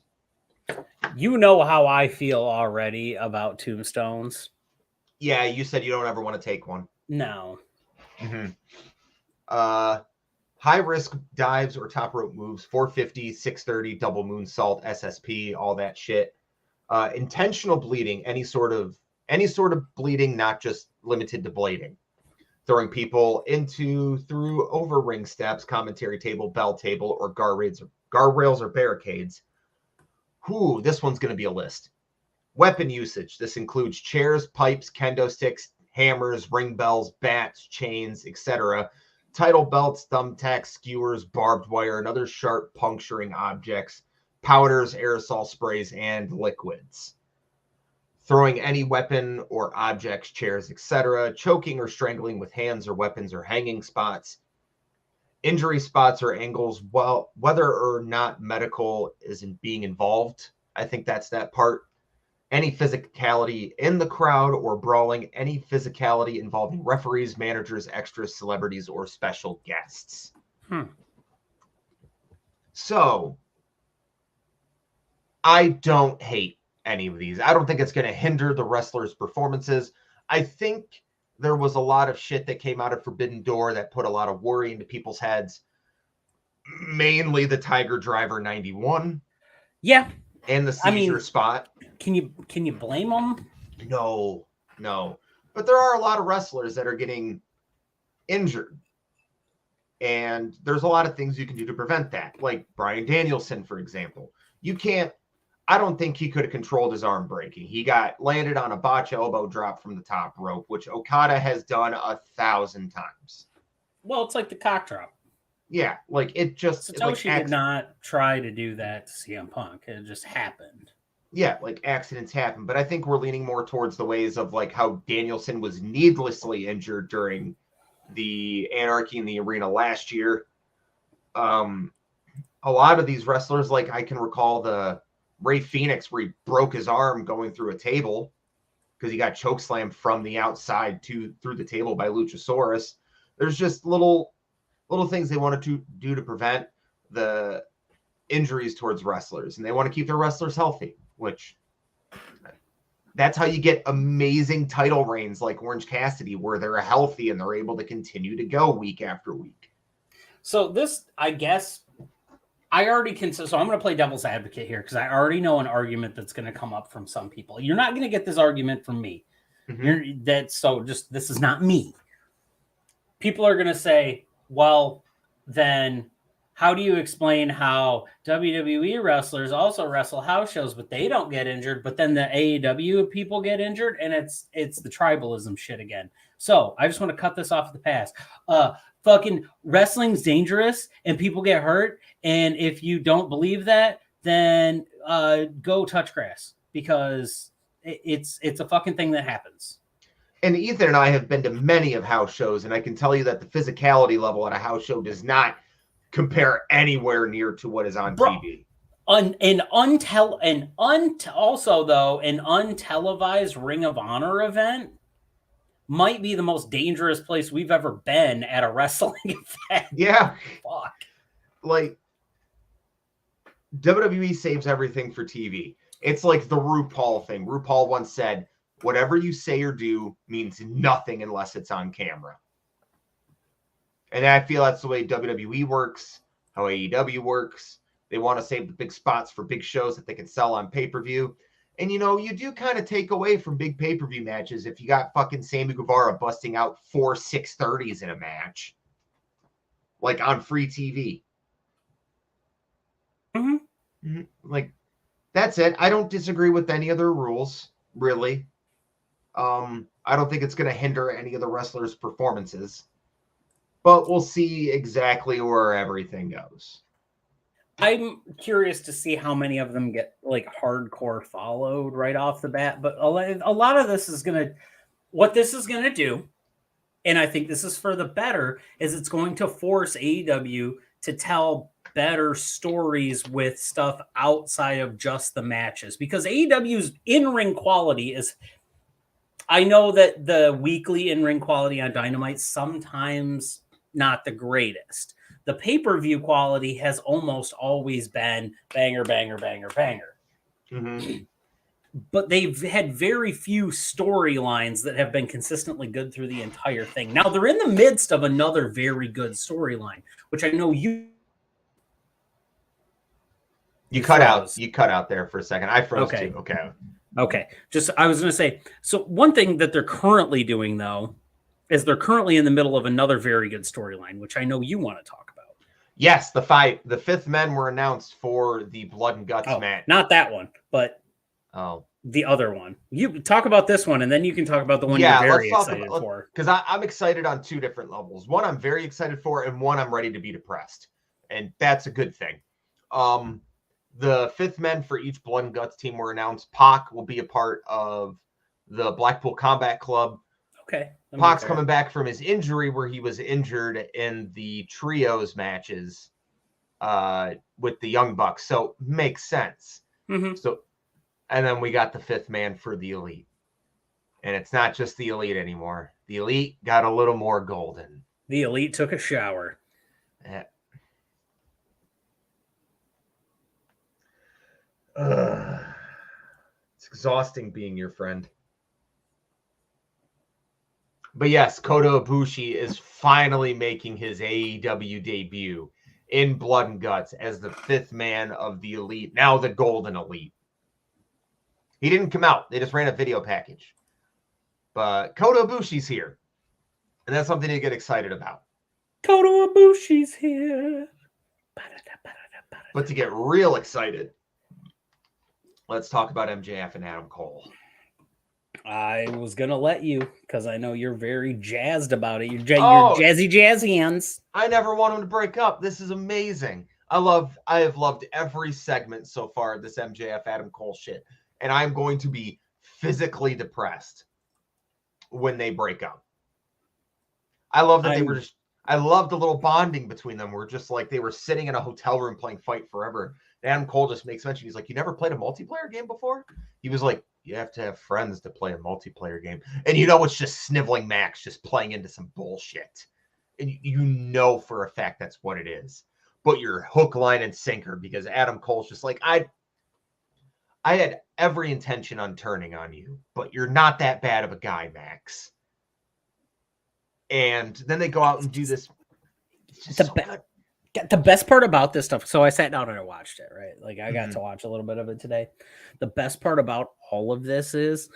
You know how I feel already about tombstones. Yeah, you said you don't ever want to take one. No. Mm-hmm. High risk dives or top rope moves, 450, 630, double moonsault, SSP, all that shit. Intentional bleeding, any sort of bleeding, not just limited to blading. Throwing people through over ring steps, commentary table, bell table, or guardrails or barricades. Whew, this one's going to be a list. Weapon usage. This includes chairs, pipes, kendo sticks, hammers, ring bells, bats, chains, etc. Title belts, thumbtacks, skewers, barbed wire, and other sharp puncturing objects, powders, aerosol sprays, and liquids. Throwing any weapon or objects, chairs, etc. Choking or strangling with hands or weapons or hanging spots. Injury spots or angles, well, whether or not medical isn't being involved. I think that's that part. Any physicality in the crowd or brawling, any physicality involving referees, managers, extras, celebrities, or special guests. So, I don't hate any of these. I don't think it's going to hinder the wrestlers' performances. I think there was a lot of shit that came out of Forbidden Door that put a lot of worry into people's heads. Mainly the Tiger Driver 91. Yeah. And the seizure spot. Can you blame them? No. But there are a lot of wrestlers that are getting injured. And there's a lot of things you can do to prevent that. Like Bryan Danielson, for example. I don't think he could have controlled his arm breaking. He got landed on a botch elbow drop from the top rope, which Okada has done 1,000 times. Well, it's like the cock drop. Yeah, like it just... Satoshi did not try to do that to CM Punk. It just happened. Yeah, like accidents happen. But I think we're leaning more towards the ways of like how Danielson was needlessly injured during the Anarchy in the Arena last year. A lot of these wrestlers, like I can recall the Ray Phoenix where he broke his arm going through a table because he got chokeslammed from the outside through the table by Luchasaurus. There's just little things they want to do to prevent the injuries towards wrestlers, and they want to keep their wrestlers healthy, which that's how you get amazing title reigns like Orange Cassidy, where they're healthy and they're able to continue to go week after week. So this, I guess, I already can. So I'm going to play devil's advocate here because I already know an argument that's going to come up from some people. You're not going to get this argument from me. Mm-hmm. This is not me. People are going to say, well, then how do you explain how WWE wrestlers also wrestle house shows, but they don't get injured, but then the AEW people get injured, and it's the tribalism shit again. So I just want to cut this off at the pass. Fucking wrestling's dangerous and people get hurt. And if you don't believe that, then go touch grass because it's a fucking thing that happens. And Ethan and I have been to many of house shows, and I can tell you that the physicality level at a house show does not compare anywhere near to what is on TV. Also, though, an untelevised Ring of Honor event might be the most dangerous place we've ever been at a wrestling event. Yeah. Fuck. Like, WWE saves everything for TV. It's like the RuPaul thing. RuPaul once said, whatever you say or do means nothing unless it's on camera. And I feel that's the way WWE works, how AEW works. They want to save the big spots for big shows that they can sell on pay-per-view. And, you know, you do kind of take away from big pay-per-view matches if you got fucking Sammy Guevara busting out 4 630s in a match. Like on free TV. Mm-hmm. Mm-hmm. Like, that's it. I don't disagree with any other rules, really. I don't think it's going to hinder any of the wrestlers' performances. But we'll see exactly where everything goes. I'm curious to see how many of them get like hardcore followed right off the bat. But a lot of this is what this is going to do And I think this is for the better, is it's going to force AEW to tell better stories with stuff outside of just the matches, because AEW's in-ring quality is, I know that the weekly in-ring quality on Dynamite sometimes not the greatest. The pay-per-view quality has almost always been banger, banger, banger, banger. Mm-hmm. But they've had very few storylines that have been consistently good through the entire thing. Now they're in the midst of another very good storyline, which I know you cut froze. out. You cut out there for a second. I froze Okay. too. Okay. Okay. Just, I was going to say, so one thing that they're currently doing, though, is they're currently in the middle of another very good storyline, which I know you want to talk about. Yes, the fifth men were announced for the Blood and Guts match. Not that one, but the other one. You talk about this one, and then you can talk about the one you're very excited for. Because I'm excited on two different levels. One I'm very excited for, and one I'm ready to be depressed. And that's a good thing. The fifth men for each Blood and Guts team were announced. Pac will be a part of the Blackpool Combat Club. Okay. Pac's coming back from his injury, where he was injured in the trios matches with the Young Bucks. So makes sense. Mm-hmm. So, and then we got the fifth man for the Elite. And it's not just the Elite anymore. The Elite got a little more golden. The Elite took a shower. Yeah. It's exhausting being your friend. But yes, Kota Ibushi is finally making his AEW debut in Blood and Guts as the fifth man of the Elite, now the Golden Elite. He didn't come out. They just ran a video package. But Kota Ibushi's here. And that's something to get excited about. Kota Ibushi's here. But to get real excited, let's talk about MJF and Adam Cole. I was going to let you, because I know you're very jazzed about it. You're jazzy hands. I never want them to break up. This is amazing. I have loved every segment so far of this MJF Adam Cole shit. And I'm going to be physically depressed when they break up. I love that I love the little bonding between them. We're just like, they were sitting in a hotel room playing Fight Forever. Adam Cole just makes mention. He's like, you never played a multiplayer game before? He was like, you have to have friends to play a multiplayer game. And it's just sniveling Max just playing into some bullshit. And you know for a fact that's what it is. But you're hook, line, and sinker, because Adam Cole's just like, I had every intention on turning on you, but you're not that bad of a guy, Max. And then they go out and do this. It's just so good. The best part about this stuff, so I sat down and I watched it, right? Like, I got to watch a little bit of it today. The best part about all of this is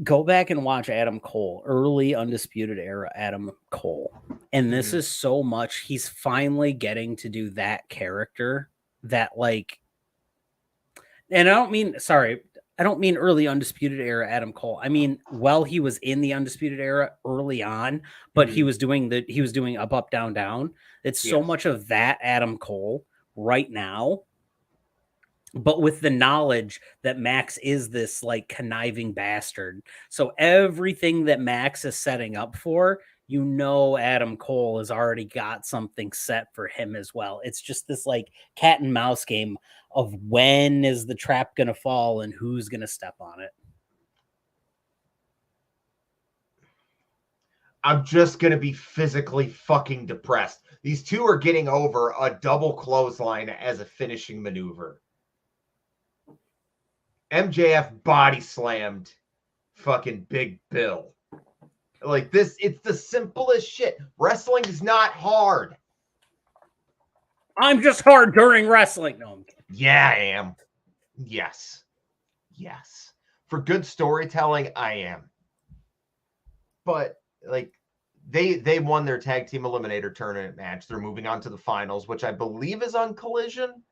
go back and watch Adam Cole, early Undisputed Era Adam Cole. And this is so much, he's finally getting to do that character that, like, and I don't mean early Undisputed Era Adam Cole. I mean, while he was in the Undisputed Era early on, but he was doing up, down, down. It's so much of that Adam Cole right now, but with the knowledge that Max is this like conniving bastard. So everything that Max is setting up for, Adam Cole has already got something set for him as well. It's just this like cat and mouse game of when is the trap going to fall and who's going to step on it. I'm just going to be physically fucking depressed. These two are getting over a double clothesline as a finishing maneuver. MJF body slammed fucking Big Bill. Like this, it's the simplest shit. Wrestling is not hard. I'm just hard during wrestling. No, I'm kidding. Yeah, I am. Yes. For good storytelling, I am. But like they won their tag team eliminator tournament match. They're moving on to the finals, which I believe is on Collision.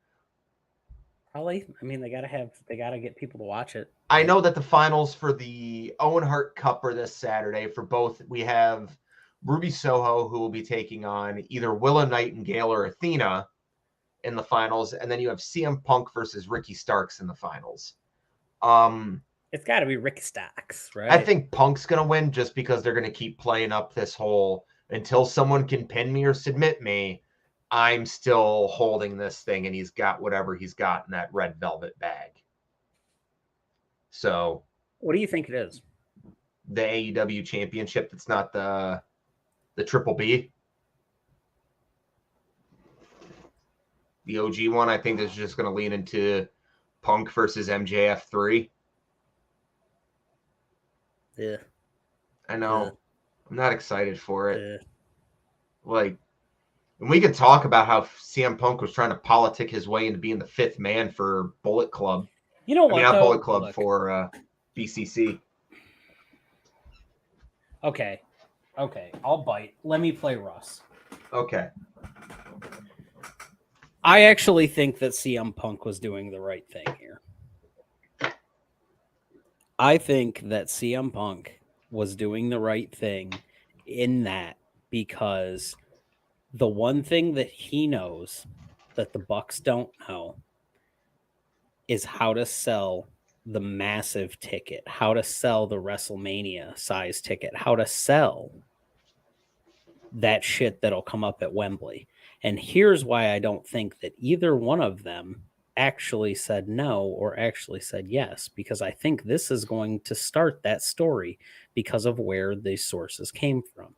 Probably. I mean, they gotta get people to watch it. I know that the finals for the Owen Hart Cup are this Saturday. For both, we have Ruby Soho, who will be taking on either Willa Nightingale or Athena in the finals, and then you have CM Punk versus Ricky Starks in the finals. It's got to be Ricky Starks, right? I think Punk's going to win just because they're going to keep playing up this whole until someone can pin me or submit me, I'm still holding this thing, and he's got whatever he's got in that red velvet bag. So, what do you think it is? The AEW championship that's not the Triple B. The OG one, I think, is just going to lean into Punk versus MJF 3. Yeah. I know. Yeah. I'm not excited for it. Yeah. Like, and we could talk about how CM Punk was trying to politic his way into being the fifth man for Bullet Club. You know what? Not Bullet Club, for BCC. Okay. I'll bite. Let me play Russ. Okay. I actually think that CM Punk was doing the right thing here. I think that CM Punk was doing the right thing in that, because the one thing that he knows that the Bucks don't know is how to sell the massive ticket, how to sell the WrestleMania size ticket, how to sell that shit that'll come up at Wembley. And here's why I don't think that either one of them actually said no or actually said yes, because I think this is going to start that story because of where these sources came from.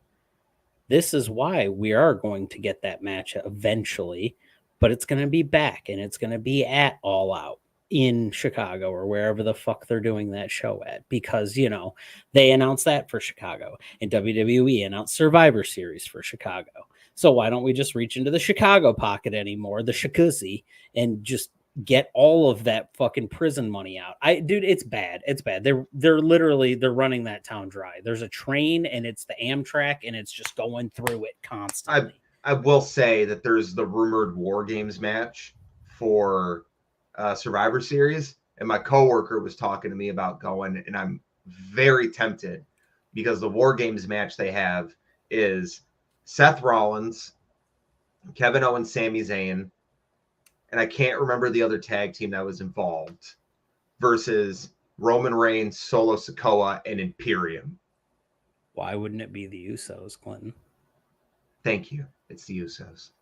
This is why we are going to get that match eventually, but it's going to be back, and it's going to be at All Out in Chicago or wherever the fuck they're doing that show at, because, you know, they announced that for Chicago, and WWE announced Survivor Series for Chicago. So why don't we just reach into the Chicago pocket anymore, the Shikuzi, and just get all of that fucking prison money out? Dude, it's bad. It's bad. They're literally running that town dry. There's a train, and it's the Amtrak, and it's just going through it constantly. I will say that there's the rumored War Games match for Survivor Series, and my coworker was talking to me about going, and I'm very tempted because the War Games match they have is Seth Rollins, Kevin Owens, Sami Zayn, and I can't remember the other tag team that was involved, versus Roman Reigns, Solo Sikoa, and Imperium. Why wouldn't it be the Usos, Clinton? Thank you. It's the Usos.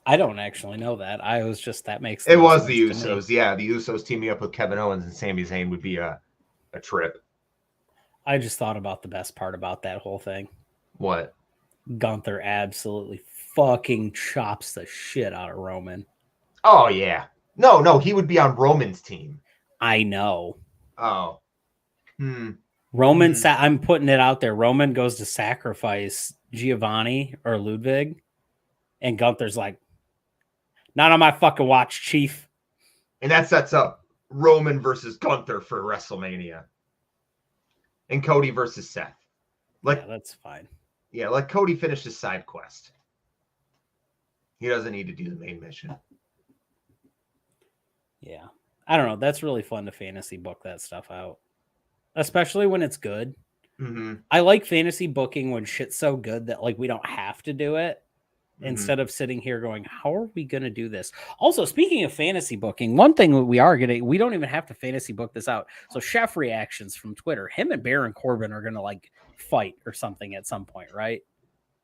I don't actually know that. I was just, that makes it was the Usos. Yeah, the Usos teaming up with Kevin Owens and Sami Zayn would be a trip. I just thought about the best part about that whole thing. What? Gunther absolutely fucking chops the shit out of Roman. Oh, yeah. No, he would be on Roman's team. I know. Oh. Roman, I'm putting it out there. Roman goes to sacrifice Giovanni or Ludwig, and Gunther's like, not on my fucking watch, Chief. And that sets up Roman versus Gunther for WrestleMania. And Cody versus Seth. Yeah, that's fine. Yeah, let Cody finish his side quest. He doesn't need to do the main mission. Yeah. I don't know. That's really fun to fantasy book that stuff out. Especially when it's good. Mm-hmm. I like fantasy booking when shit's so good that, like, we don't have to do it. Instead of sitting here going, how are we going to do this? Also, speaking of fantasy booking, one thing we don't even have to fantasy book this out. So Chef Reactions from Twitter, him and Baron Corbin are going to, like, fight or something at some point, right?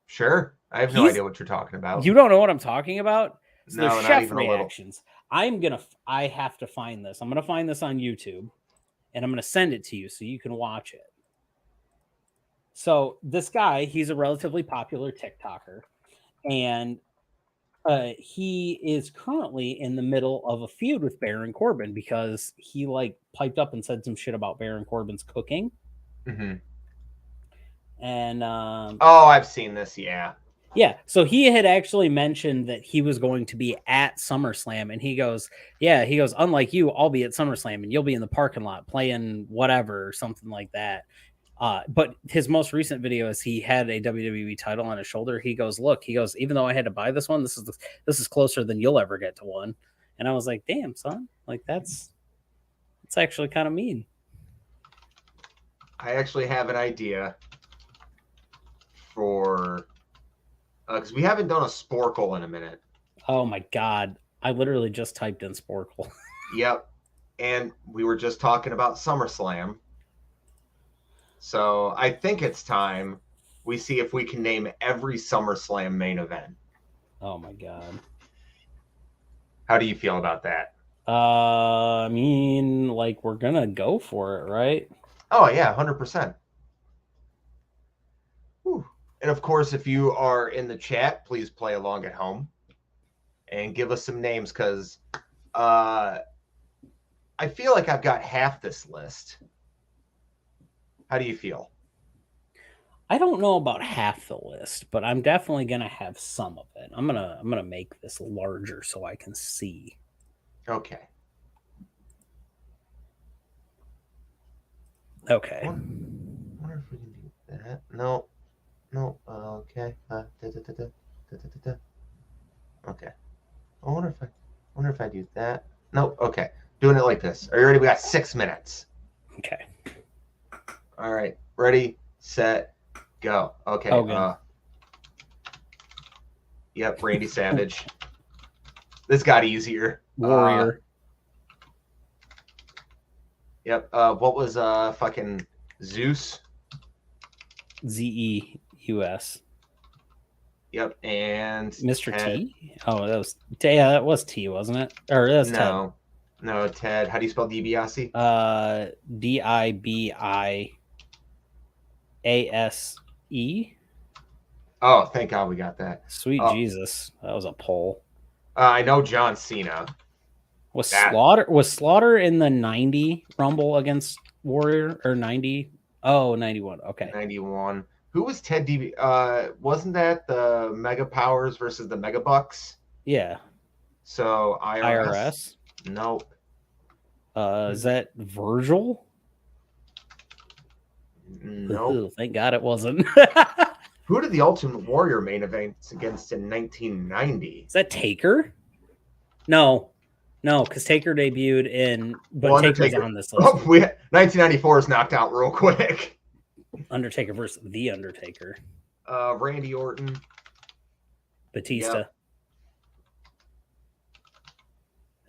Sure. I have no idea what you're talking about. You don't know what I'm talking about? So no, Chef Reactions. I have to find this. I'm going to find this on YouTube, and I'm going to send it to you so you can watch it. So this guy, he's a relatively popular TikToker. And he is currently in the middle of a feud with Baron Corbin because he, like, piped up and said some shit about Baron Corbin's cooking. Mm-hmm. And I've seen this. Yeah. So he had actually mentioned that he was going to be at SummerSlam, and he goes, unlike you, I'll be at SummerSlam, and you'll be in the parking lot playing whatever or something like that. But his most recent video is he had a WWE title on his shoulder. He goes, even though I had to buy this one, this is closer than you'll ever get to one. And I was like, damn, son, like that's actually kind of mean. I actually have an idea for, because we haven't done a Sporkle in a minute. Oh my God. I literally just typed in Sporkle. Yep. And we were just talking about SummerSlam. So I think it's time we see if we can name every SummerSlam main event. Oh my god. How do you feel about that? I mean, like, we're gonna go for it, right? Oh yeah, 100%. Whew. And of course, if you are in the chat, please play along at home and give us some names, because I feel like I've got half this list. How do you feel? I don't know about half the list, but I'm definitely gonna have some of it. I'm gonna make this larger so I can see. Okay. Okay. I wonder if we can do that. No. Okay. Okay. I wonder if I do that. Nope. Okay. Doing it like this. Are you ready? We got 6 minutes. Okay. All right. Ready, set, go. Okay. Hogan. Yep. Randy Savage. This got easier. Warrior. Yep. What was fucking Zeus? Zeus. Yep. And Mr. Ted. T? Oh, that was T, wasn't it? Or that's No. No, Ted. How do you spell DiBiase? Dibiase. Oh, thank God we got that. Sweet Jesus. That was a poll. I know John Cena. Was Slaughter in the 90 Rumble against Warrior or 90? Oh, 91. Okay. 91. Who was Ted DB? Wasn't that the Mega Powers versus the Mega Bucks? Yeah. So IRS? Nope. Is that Virgil? Nope. Ooh, thank God it wasn't. Who did the Ultimate Warrior main events against in 1990? Is that Taker? No, because Taker debuted in, but Taker's on this list. 1994 is knocked out real quick. Undertaker versus The Undertaker. Randy Orton. Batista. Yep.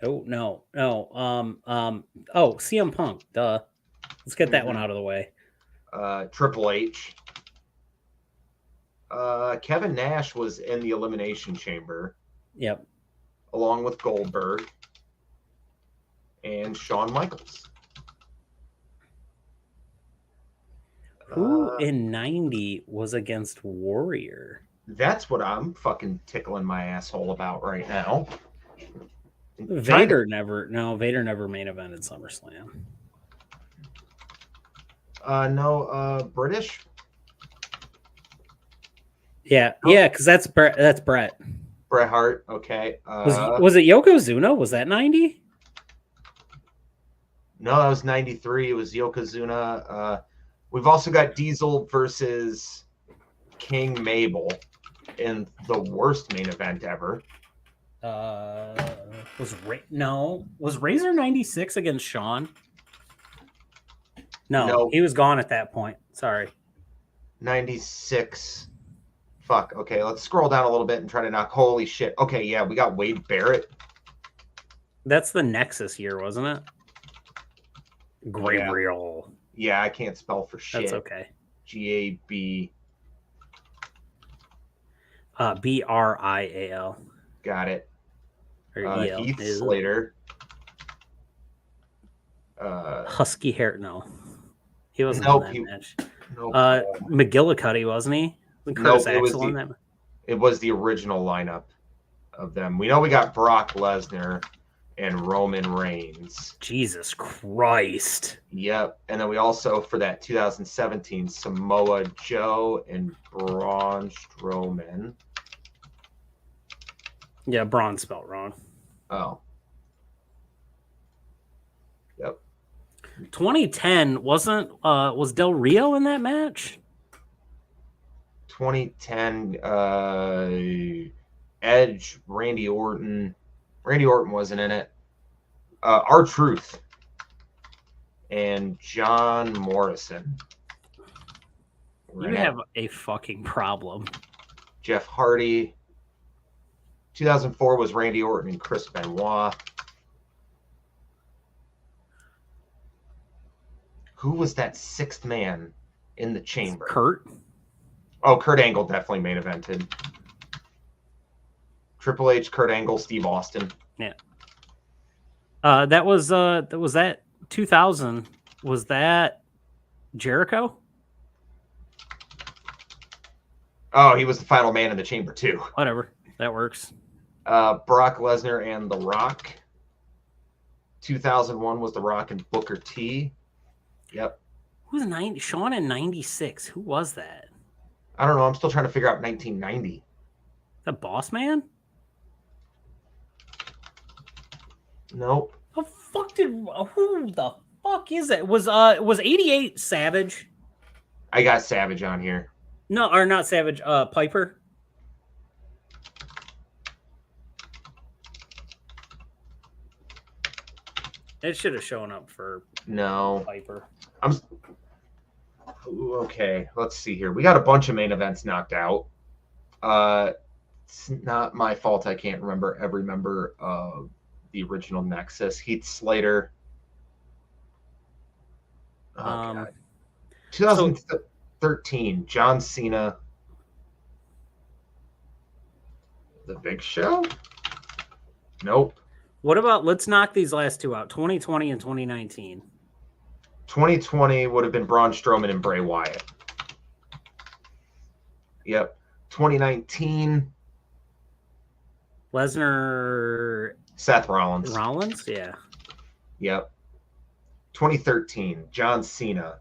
Oh, no. CM Punk. Duh. Let's get that one out of the way. Triple H. Kevin Nash was in the Elimination Chamber. Yep. Along with Goldberg and Shawn Michaels. Who in 90 was against Warrior? That's what I'm fucking tickling my asshole about right now. Vader never main evented SummerSlam. No, British. Yeah, because that's Brett. Bret Hart. Okay. Was it Yokozuna? Was that 90? No, that was 93. It was Yokozuna. We've also got Diesel versus King Mabel in the worst main event ever. Was Razor 96 against Shawn? No, he was gone at that point. Sorry. 96. Fuck. Okay, let's scroll down a little bit and try to knock. Holy shit. Okay, yeah, we got Wade Barrett. That's the Nexus year, wasn't it? Gabriel. Yeah, I can't spell for shit. That's okay. G-A-B. B-R-I-A-L. Got it. E-L. Heath Slater. Husky hair. No. He wasn't in that match. Nope. McGillicuddy, wasn't he? Curtis Axel on that. It was the original lineup of them. We know we got Brock Lesnar and Roman Reigns. Jesus Christ. Yep. And then we also, for that 2017, Samoa Joe and Braun Strowman. Yeah, Braun spelled wrong. Oh. Yep. 2010 was Del Rio in that match? 2010 Edge, Randy Orton. Randy Orton wasn't in it. R-Truth and John Morrison. You have a fucking problem. Jeff Hardy. 2004 was Randy Orton and Chris Benoit. Who was that sixth man in the chamber? Kurt. Oh, Kurt Angle definitely main evented. Triple H, Kurt Angle, Steve Austin. Yeah. That was that 2000. Was that Jericho? Oh, he was the final man in the chamber too. Whatever. That works. Brock Lesnar and The Rock. 2001 was The Rock and Booker T. Yep. Who's 90? Sean in 96. Who was that? I don't know. I'm still trying to figure out 1990. The Boss Man? Nope. Who the fuck is that? Was 88 Savage? I got Savage on here. No, or not Savage, Piper. It should have shown up for No. Piper. Okay, let's see here. We got a bunch of main events knocked out. It's not my fault I can't remember every member of the original Nexus. Heath Slater. Oh, God. 2013, John Cena. The Big Show? Nope. What about, let's knock these last two out, 2020 and 2019. 2020 would have been Braun Strowman and Bray Wyatt. Yep. 2019. Lesnar. Seth Rollins. Rollins? Yeah. Yep. 2013. John Cena.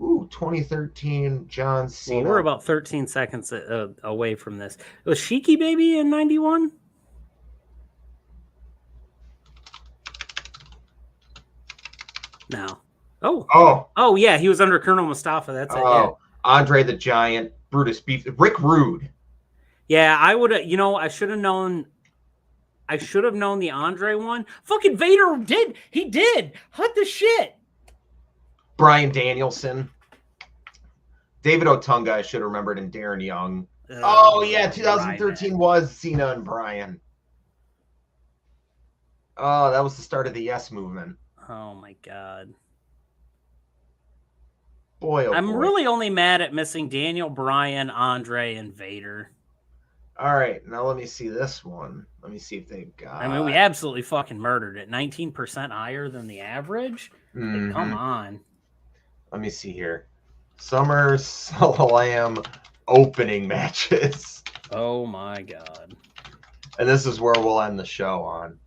Ooh, 2013. John Cena. Well, we're about 13 seconds away from this. Was Sheiky Baby in 91? No. Oh, yeah, he was under Colonel Mustafa. That's it. Yeah. Andre the Giant, Brutus Beef, Rick Rude. Yeah, I would have. I should have known. I should have known the Andre one. Fucking Vader did. He did. What the shit? Bryan Danielson. David Otunga, I should have remembered, and Darren Young. Oh, yeah, 2013 was Cena and Bryan. Oh, that was the start of the Yes movement. Oh, my God. Boy, I'm really only mad at missing Daniel, Bryan, Andre, and Vader. All right, now let me see this one. Let me see if they've got... I mean, we absolutely fucking murdered it. 19% higher than the average? Mm-hmm. Like, come on. Let me see here. SummerSlam opening matches. Oh, my God. And this is where we'll end the show on.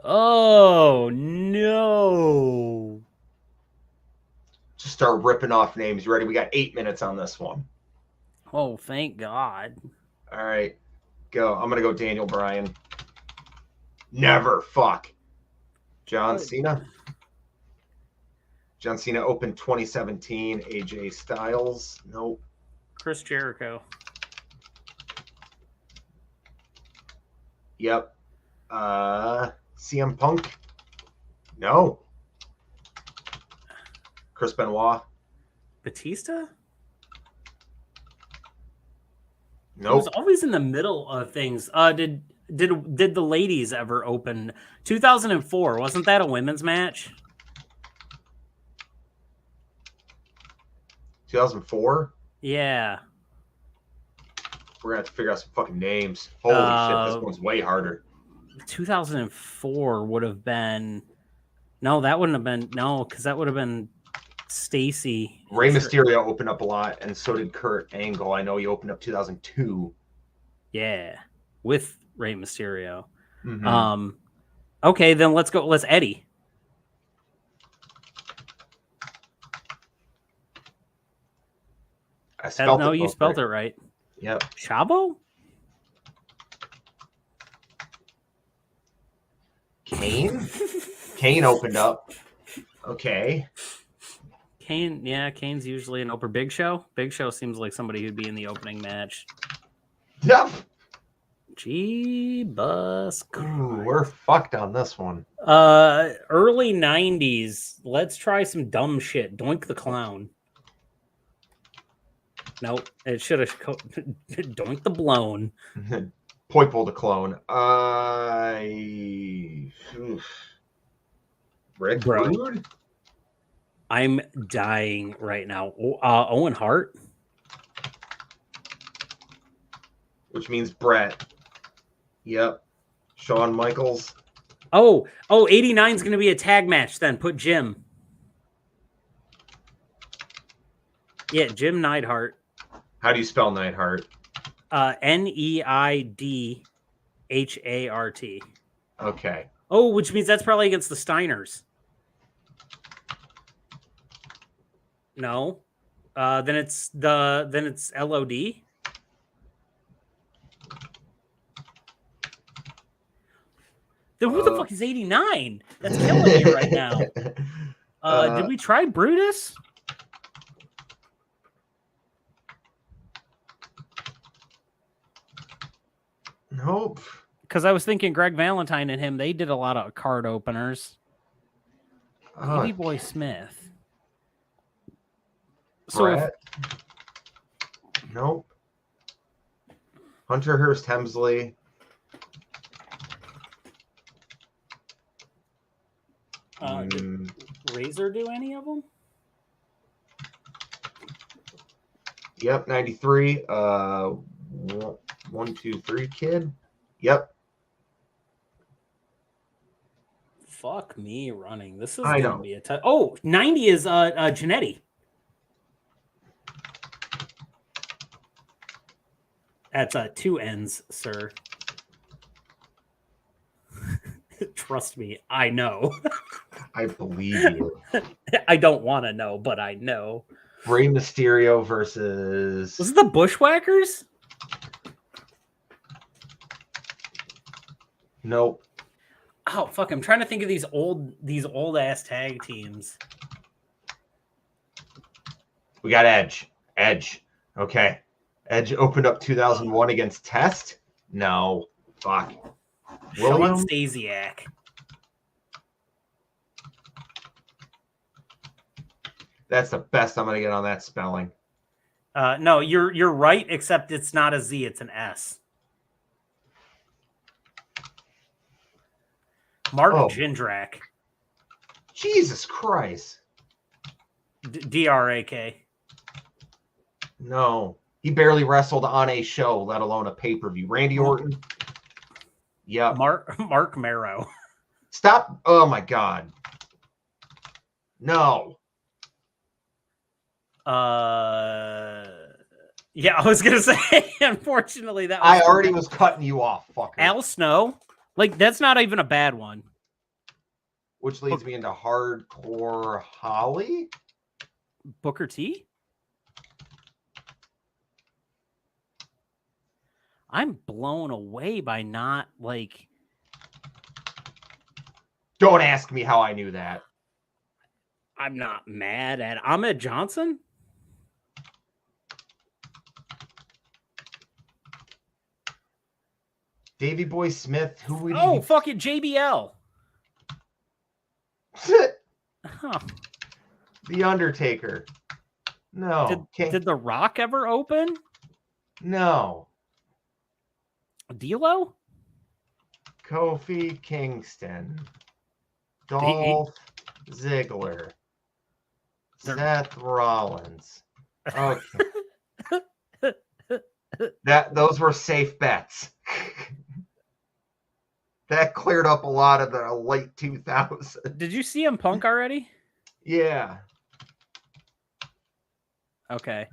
Oh, no. Just start ripping off names. You ready? We got 8 minutes on this one. Oh, thank God. All right. Go. I'm going to go Daniel Bryan. Never. Fuck. John Cena. John Cena opened 2017. AJ Styles. Nope. Chris Jericho. Yep. CM Punk. No. Chris Benoit. Batista? Nope. He was always in the middle of things. Did the ladies ever open 2004? Wasn't that a women's match? 2004? Yeah. We're going to have to figure out some fucking names. Holy shit, this one's way harder. 2004 would have been... No, that wouldn't have been... No, because that would have been Stacy. Rey Mysterio opened up a lot, and so did Kurt Angle. I know he opened up 2002. Yeah, with Rey Mysterio. Mm-hmm. Okay, then let's go. Let's Eddie. I spelled No, it you spelled it right. Yep. Chavo? Kane? Kane opened up. Okay. Kane, yeah, Kane's usually an opener. Big Show? Big Show seems like somebody who'd be in the opening match. Yep. Gee-bus. Ooh, we're fucked on this one. Early 90s. Let's try some dumb shit. Doink the Clown. Nope. It should have... Doink the Blown. Poiple the Clone. Rick Bro. Rude? I'm dying right now. Owen Hart. Which means Brett. Yep. Shawn Michaels. Oh, 89 is going to be a tag match then. Put Jim. Yeah, Jim Neidhart. How do you spell Neidhart? Neidhart. Okay. Oh, which means that's probably against the Steiners. No. Then it's LOD. Then who the fuck is 89? That's killing me right now. Did we try Brutus? Nope. Because I was thinking Greg Valentine and him, they did a lot of card openers. Davey Boy Smith. Brett? Nope. Hunter Hearst Hemsley. Did Razor do any of them? Yep, 93. 1, 2, 3 kid. Yep. Fuck me running. This is I going to know. be a tough. Oh, 90 is Janetti. That's 2 N's, sir. Trust me, I know. I believe you. I don't want to know, but I know. Rey Mysterio versus... Was it the Bushwhackers? Nope. Oh, fuck. I'm trying to think of these old ass tag teams. We got Edge. Okay. Edge opened up 2001 against Test? No. Fuck. Sean Stasiak. That's the best I'm going to get on that spelling. No, you're right, except it's not a Z, it's an S. Mark Jindrak. Jesus Christ. D-R-A-K. No. He barely wrestled on a show, let alone a pay-per-view. Randy Orton. Yep. Mark Marrow. Stop. Oh, my God. No. Yeah, I was going to say, unfortunately, that was... I already was cutting you off, fucker. Al Snow. Like, that's not even a bad one. Which leads me into Hardcore Holly. Booker T? I'm blown away by not, like... Don't ask me how I knew that. I'm not mad at Ahmed Johnson. Davey Boy Smith. Who would Oh, fuck it, JBL. Huh. The Undertaker. No. Did The Rock ever open? No. D'Lo? Kofi Kingston. Dolph Ziggler. Seth Rollins. Okay. Those were safe bets. That cleared up a lot of the late 2000s. Did you see him Punk already? Yeah. Okay.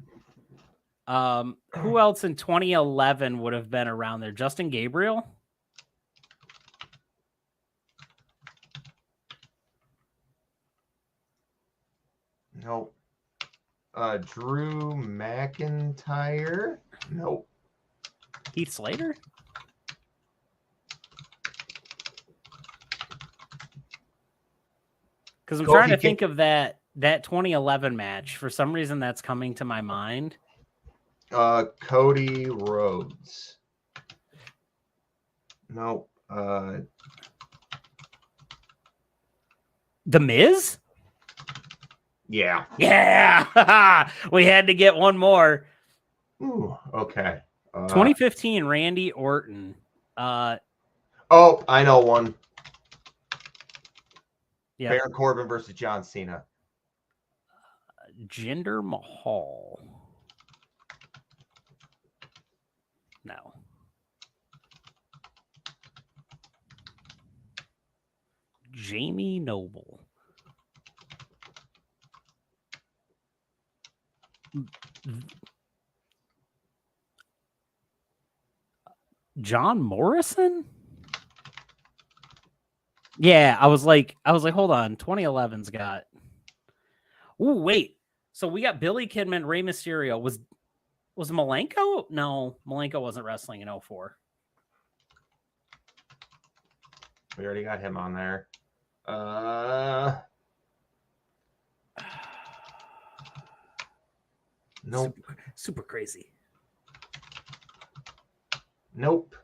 Who else in 2011 would have been around there? Justin Gabriel? Nope. Drew McIntyre? Nope. Heath Slater? Because I'm trying to think of that 2011 match. For some reason, that's coming to my mind. Cody Rhodes. Nope. The Miz? Yeah. Yeah. We had to get one more. Ooh, okay. 2015, Randy Orton. Oh, I know one. Yeah. Baron Corbin versus John Cena. Jinder Mahal. No. Jamie Noble. John Morrison? Yeah, I was like, hold on. 2011's got. Ooh, wait. So we got Billy Kidman, Rey Mysterio. Was Malenko? No, Malenko wasn't wrestling in 04. We already got him on there. Nope. Super crazy. Nope.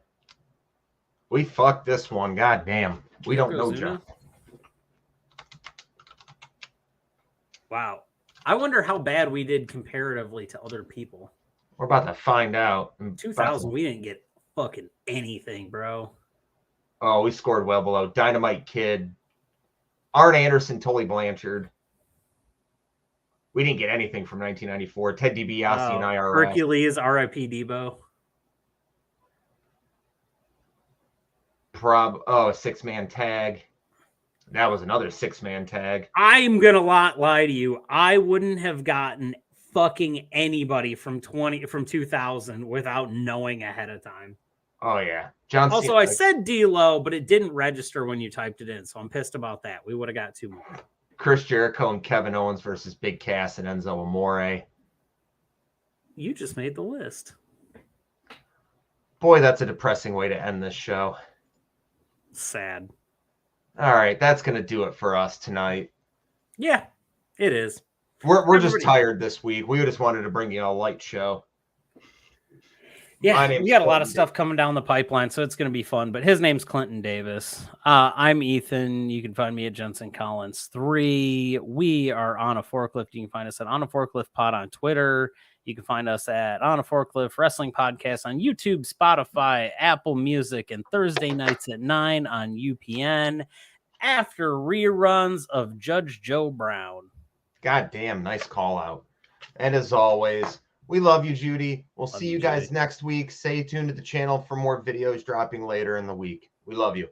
We fucked this one. God damn. We don't know John. Wow. I wonder how bad we did comparatively to other people. We're about to find out. 2000, we didn't get fucking anything, bro. Oh, we scored well below. Dynamite Kid. Arn Anderson, Tully Blanchard. We didn't get anything from 1994. Ted DiBiase and IRS. Hercules, R.I.P. Debo. A six-man tag. That was another six-man tag. I'm gonna lie to you. I wouldn't have gotten fucking anybody from 2000 without knowing ahead of time. Oh yeah. John Also, Cena, I said D-Lo, but it didn't register when you typed it in, so I'm pissed about that. We would have got 2 more. Chris Jericho and Kevin Owens versus Big Cass and Enzo Amore. You just made the list. Boy, that's a depressing way to end this show. Sad. All right, that's gonna do it for us tonight. Yeah, it is. We're just tired this week. We just wanted to bring you a light show. Yeah, we got a lot of stuff coming down the pipeline, so it's going to be fun. But his name's Clinton Davis. I'm Ethan. You can find me at Jensen Collins 3. We are On a Forklift. You can find us at On a Forklift Pod on Twitter. You can find us at On a Forklift Wrestling Podcast on YouTube, Spotify, Apple Music, and Thursday nights at 9 on UPN after reruns of Judge Joe Brown. God damn, nice call out. And as always, we love you, Judy. We'll see you guys next week. Stay tuned to the channel for more videos dropping later in the week. We love you.